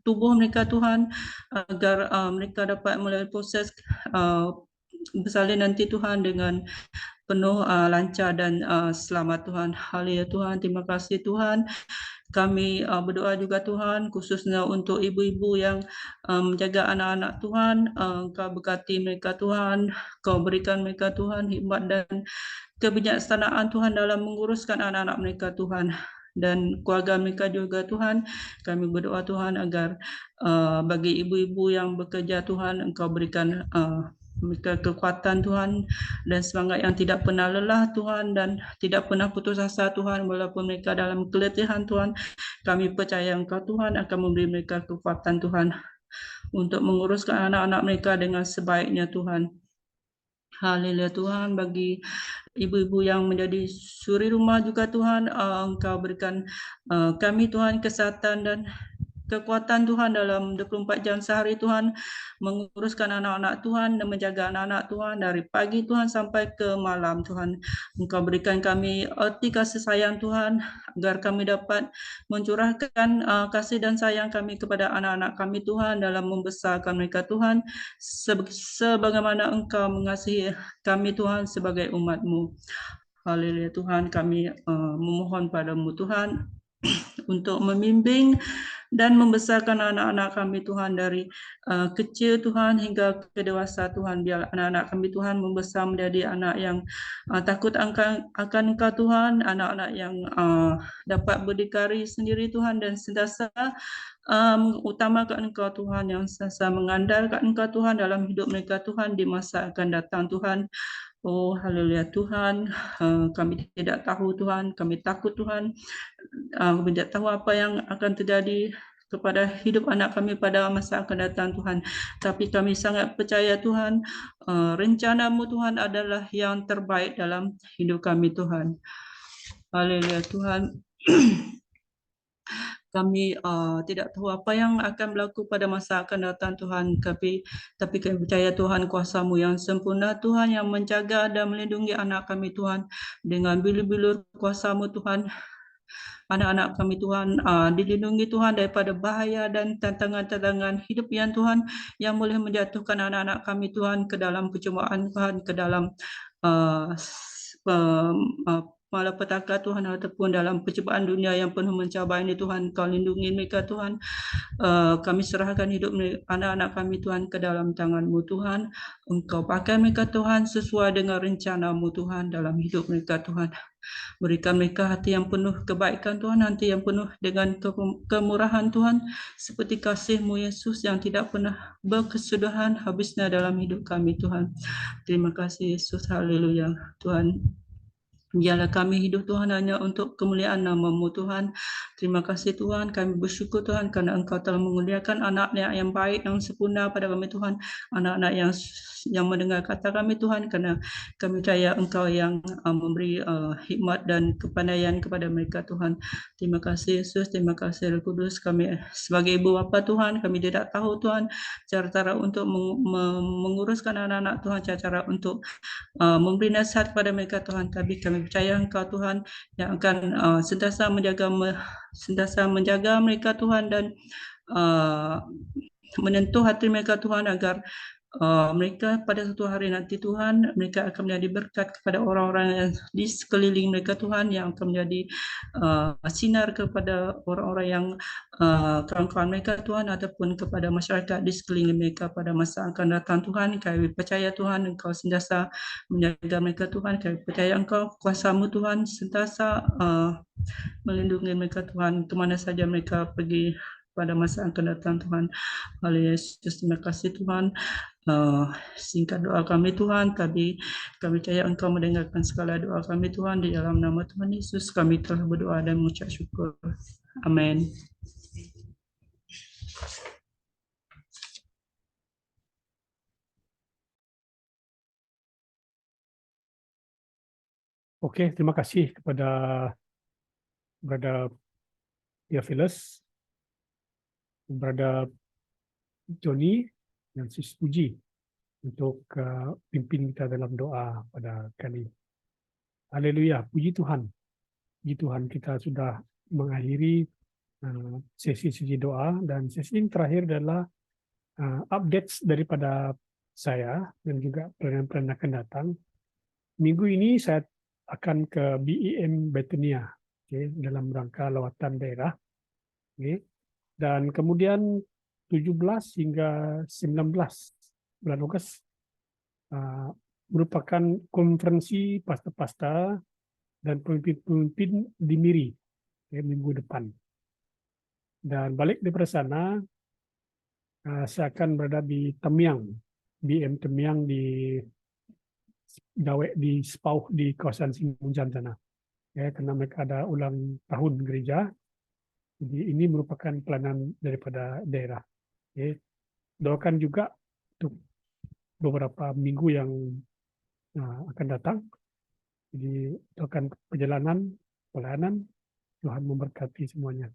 tubuh mereka Tuhan, agar mereka dapat melalui proses bersalin nanti Tuhan dengan penuh lancar dan selamat Tuhan. Haleluya Tuhan, terima kasih Tuhan. Kami berdoa juga Tuhan khususnya untuk ibu-ibu yang menjaga anak-anak Tuhan. Engkau berkati mereka Tuhan, Kau berikan mereka Tuhan hikmat dan kebijaksanaan Tuhan dalam menguruskan anak-anak mereka Tuhan dan keluarga mereka juga Tuhan. Kami berdoa Tuhan agar bagi ibu-ibu yang bekerja Tuhan, Engkau berikan mereka kekuatan Tuhan dan semangat yang tidak pernah lelah Tuhan dan tidak pernah putus asa Tuhan, walaupun mereka dalam keletihan Tuhan. Kami percaya Engkau Tuhan akan memberi mereka kekuatan Tuhan untuk menguruskan anak-anak mereka dengan sebaiknya Tuhan. Haleluya Tuhan, bagi ibu-ibu yang menjadi suri rumah juga Tuhan, Engkau berikan kami Tuhan kesehatan dan kekuatan Tuhan dalam 24 jam sehari Tuhan, menguruskan anak-anak Tuhan dan menjaga anak-anak Tuhan dari pagi Tuhan sampai ke malam Tuhan. Engkau berikan kami erti kasih sayang Tuhan, agar kami dapat mencurahkan kasih dan sayang kami kepada anak-anak kami Tuhan dalam membesarkan mereka Tuhan, sebagaimana Engkau mengasihi kami Tuhan sebagai umat-Mu. Haleluya Tuhan, kami memohon padamu Tuhan untuk membimbing dan membesarkan anak-anak kami Tuhan dari kecil Tuhan hingga ke dewasa Tuhan. Biar anak-anak kami Tuhan membesar menjadi anak yang takut akan Engkau Tuhan, anak-anak yang dapat berdikari sendiri Tuhan dan sentiasa mengutamakan Engkau Tuhan, yang sentiasa mengandalkan Engkau Tuhan dalam hidup mereka Tuhan di masa akan datang Tuhan. Oh haleluya Tuhan, kami tidak tahu Tuhan, kami takut Tuhan, kami tidak tahu apa yang akan terjadi kepada hidup anak kami pada masa akan datang Tuhan. Tapi kami sangat percaya Tuhan, rencana-Mu Tuhan adalah yang terbaik dalam hidup kami Tuhan. Haleluya Tuhan. Kami tidak tahu apa yang akan berlaku pada masa akan datang Tuhan, tapi kami percaya Tuhan kuasa-Mu yang sempurna Tuhan, yang menjaga dan melindungi anak kami Tuhan dengan bilur-bilur kuasa-Mu Tuhan. Anak-anak kami Tuhan dilindungi Tuhan daripada bahaya dan tantangan-tantangan hidup yang Tuhan, yang boleh menjatuhkan anak-anak kami Tuhan ke dalam percobaan Tuhan, ke dalam malapetaka Tuhan, ataupun dalam percobaan dunia yang penuh mencabar ini Tuhan. Kau lindungi mereka Tuhan. Kami serahkan hidup anak-anak kami Tuhan ke dalam tangan-Mu Tuhan. Engkau pakai mereka Tuhan sesuai dengan rencana-Mu Tuhan dalam hidup mereka Tuhan. Berikan mereka hati yang penuh kebaikan Tuhan, hati yang penuh dengan kemurahan Tuhan, seperti kasih-Mu Yesus yang tidak pernah berkesudahan habisnya dalam hidup kami Tuhan. Terima kasih Yesus, haleluya Tuhan. Biarlah kami hidup Tuhan hanya untuk kemuliaan nama-Mu Tuhan. Terima kasih Tuhan, kami bersyukur Tuhan kerana Engkau telah menguliakan anak-anak yang baik dan sempurna pada kami Tuhan. Anak-anak yang mendengar kata kami Tuhan, kerana kami percaya Engkau yang memberi hikmat dan kepandaian kepada mereka Tuhan. Terima kasih Yesus, terima kasih Roh Kudus. Kami sebagai ibu bapa Tuhan, kami tidak tahu Tuhan cara-cara untuk menguruskan anak-anak Tuhan, cara-cara untuk memberi nasihat kepada mereka Tuhan, tapi kami percaya Engkau Tuhan yang akan sentiasa menjaga mereka Tuhan, dan menyentuh hati mereka Tuhan, agar mereka pada suatu hari nanti Tuhan, mereka akan menjadi berkat kepada orang-orang yang di sekeliling mereka Tuhan, yang akan menjadi sinar kepada orang-orang yang kawan-kawan mereka Tuhan, ataupun kepada masyarakat di sekeliling mereka pada masa akan datang Tuhan. Kami percaya Tuhan Engkau sentiasa menjaga mereka Tuhan. Kami percaya Engkau kuasa-Mu Tuhan sentiasa melindungi mereka Tuhan kemana saja mereka pergi pada masa akan datang Tuhan. Haleluya Yesus, terima kasih Tuhan. Singkat doa kami Tuhan, tapi kami percaya Engkau mendengarkan segala doa kami Tuhan. Di dalam nama Tuhan Yesus kami telah berdoa dan mengucap syukur. Amin. Oke, terima kasih kepada Brother Theophilus, Brother Johnny, dan Sis Puji untuk pimpin kita dalam doa pada kali. Haleluya, puji Tuhan. Puji Tuhan, kita sudah mengakhiri sesi-sesi doa, dan sesi yang terakhir adalah updates daripada saya dan juga plan-plan akan datang. Minggu ini saya akan ke BEM Bethania, dalam rangka lawatan daerah. Dan kemudian 17 hingga 19 bulan Ogos merupakan konferensi pastor-pastor dan pemimpin-pemimpin di Miri minggu depan. Dan balik dari sana, saya akan berada di Tamiang BM Temiang di Dawe di Spauh di kawasan Simunjan sana. Ya, karena mereka ada ulang tahun gereja. Jadi ini merupakan pelayanan daripada daerah. Ya, doakan juga untuk beberapa minggu yang akan datang. Jadi doakan perjalanan, pelayanan, Tuhan memberkati semuanya.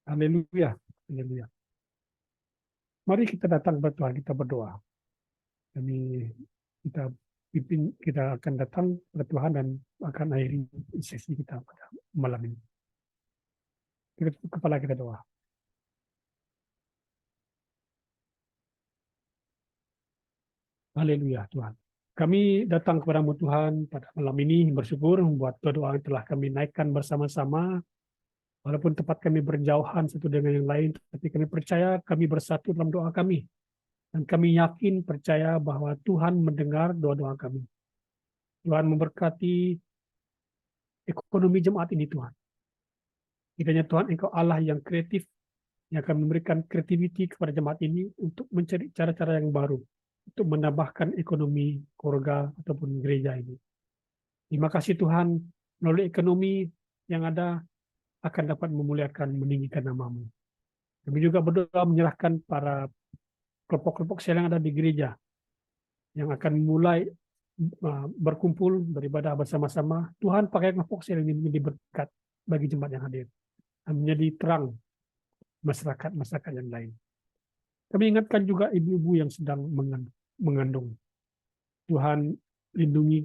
Haleluya. Haleluya. Mari kita datang kepada Tuhan, kita berdoa. Kami kita akan datang kepada Tuhan dan akan akhiri sesi kita pada malam ini. Kita tutup kepala, kita doa. Haleluya Tuhan. Kami datang kepadamu Tuhan pada malam ini bersyukur membuat doa yang telah kami naikkan bersama-sama. Walaupun tempat kami berjauhan satu dengan yang lain, tapi kami percaya kami bersatu dalam doa kami. Dan kami yakin percaya bahwa Tuhan mendengar doa-doa kami. Tuhan memberkati ekonomi jemaat ini Tuhan. Kiranya Tuhan Engkau Allah yang kreatif, yang akan memberikan kreativiti kepada jemaat ini untuk mencari cara-cara yang baru, untuk menambahkan ekonomi keluarga ataupun gereja ini. Terima kasih Tuhan, melalui ekonomi yang ada akan dapat memuliakan, meninggikan nama-Mu. Kami juga berdoa menyerahkan para kelompok-kelompok sel yang ada di gereja, yang akan mulai berkumpul, beribadah bersama-sama. Tuhan pakai kelompok sel ini menjadi berkat bagi jemaat yang hadir, dan menjadi terang masyarakat yang lain. Kami ingatkan juga ibu-ibu yang sedang mengandung. Tuhan lindungi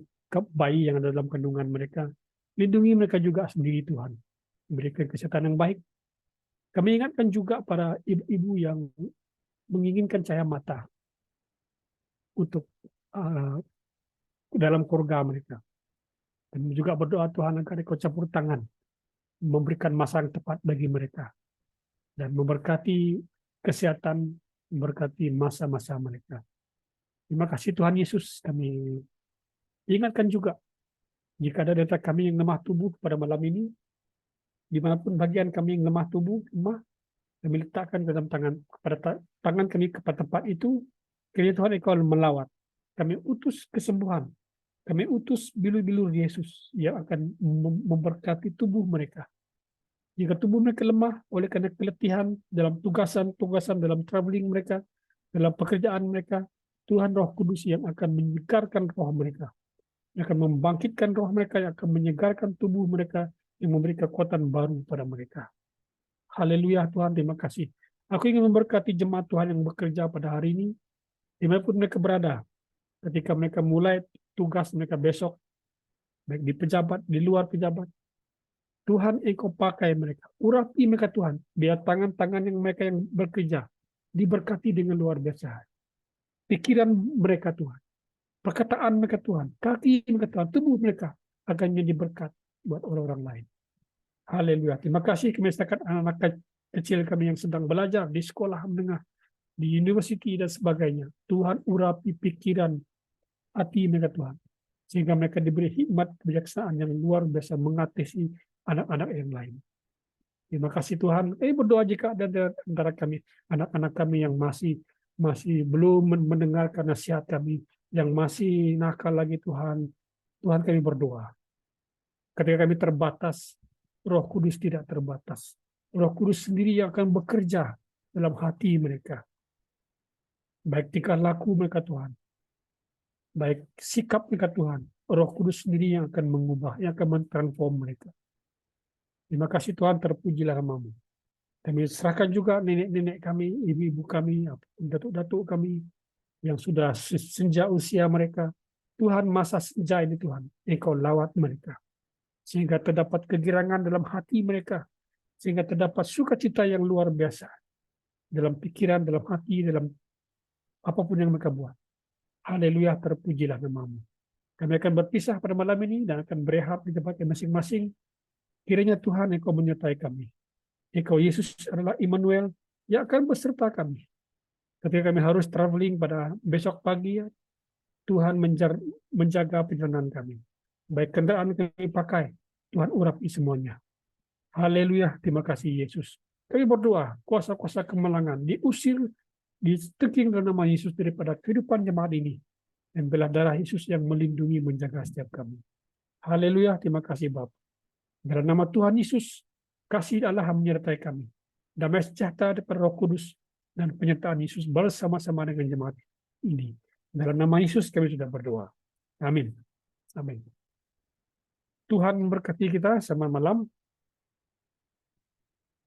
bayi yang ada dalam kandungan mereka. Lindungi mereka juga sendiri Tuhan. Berikan kesehatan yang baik. Kami ingatkan juga para ibu-ibu yang menginginkan cahaya mata untuk dalam keluarga mereka. Dan juga berdoa Tuhan agar Engkau campur tangan, memberikan masa yang tepat bagi mereka. Dan memberkati kesehatan, memberkati masa-masa mereka. Terima kasih Tuhan Yesus. Kami ingatkan juga, jika ada data kami yang lemah tubuh pada malam ini, dimanapun bagian kami yang lemah tubuh, kami letakkan ke dalam tangan kami kepada tempat itu, kiranya Tuhan Engkau melawat. Kami utus kesembuhan, kami utus bilur-bilur Yesus yang akan memberkati tubuh mereka. Jika tubuh mereka lemah oleh karena keletihan dalam tugasan dalam traveling mereka, dalam pekerjaan mereka, Tuhan Roh Kudus yang akan menyegarkan roh mereka, yang akan membangkitkan roh mereka, yang akan menyegarkan tubuh mereka, yang memberi kekuatan baru pada mereka. Haleluya Tuhan, terima kasih. Aku ingin memberkati jemaat Tuhan yang bekerja pada hari ini, dimanapun mereka berada, ketika mereka mulai tugas mereka besok, baik di pejabat, di luar pejabat, Tuhan Engkau pakai mereka, urapi mereka Tuhan, biar tangan-tangan yang mereka yang bekerja diberkati dengan luar biasa. Pikiran mereka Tuhan, perkataan mereka Tuhan, kaki mereka Tuhan, tubuh mereka akan jadi berkat buat orang-orang lain. Haleluya. Terima kasih kami serahkan anak-anak kecil kami yang sedang belajar di sekolah menengah, di universiti dan sebagainya. Tuhan urapi pikiran, hati mereka Tuhan, sehingga mereka diberi hikmat kebijaksanaan yang luar biasa mengatasi anak-anak yang lain. Terima kasih Tuhan. Berdoa jika ada antara kami, anak-anak kami yang masih belum mendengarkan nasihat kami, yang masih nakal lagi Tuhan. Tuhan kami berdoa. Ketika kami terbatas, Roh Kudus tidak terbatas. Roh Kudus sendiri yang akan bekerja dalam hati mereka. Baik tingkah laku mereka Tuhan, baik sikap mereka Tuhan, Roh Kudus sendiri yang akan mengubah, yang akan mentransform mereka. Terima kasih Tuhan, terpujilah nama-Mu. Kami serahkan juga nenek-nenek kami, ibu-ibu kami, datuk-datuk kami yang sudah senja usia mereka. Tuhan, masa senja ini Tuhan, Engkau lawat mereka, sehingga terdapat kegirangan dalam hati mereka, sehingga terdapat sukacita yang luar biasa dalam pikiran, dalam hati, dalam apapun yang mereka buat. Haleluya, terpujilah nama-Mu. Kami akan berpisah pada malam ini dan akan berehat di tempat masing-masing. Kiranya Tuhan Engkau menyertai kami. Engkau Yesus adalah Immanuel yang akan beserta kami. Ketika kami harus traveling pada besok pagi, Tuhan menjaga perjalanan kami. Baik kendaraan kami pakai, Tuhan urapi semuanya. Haleluya, terima kasih Yesus. Kami berdoa, kuasa-kuasa kemalangan diusir Diteking dalam nama Yesus daripada kehidupan jemaat ini. Dan belah darah Yesus yang melindungi, menjaga setiap kami. Haleluya, terima kasih Bapa. Dalam nama Tuhan Yesus, kasih Allah menyertai kami. Damai sejahtera daripada Roh Kudus dan penyertaan Yesus bersama-sama dengan jemaat ini. Dalam nama Yesus kami sudah berdoa. Amin. Amin. Tuhan memberkati kita selamat malam.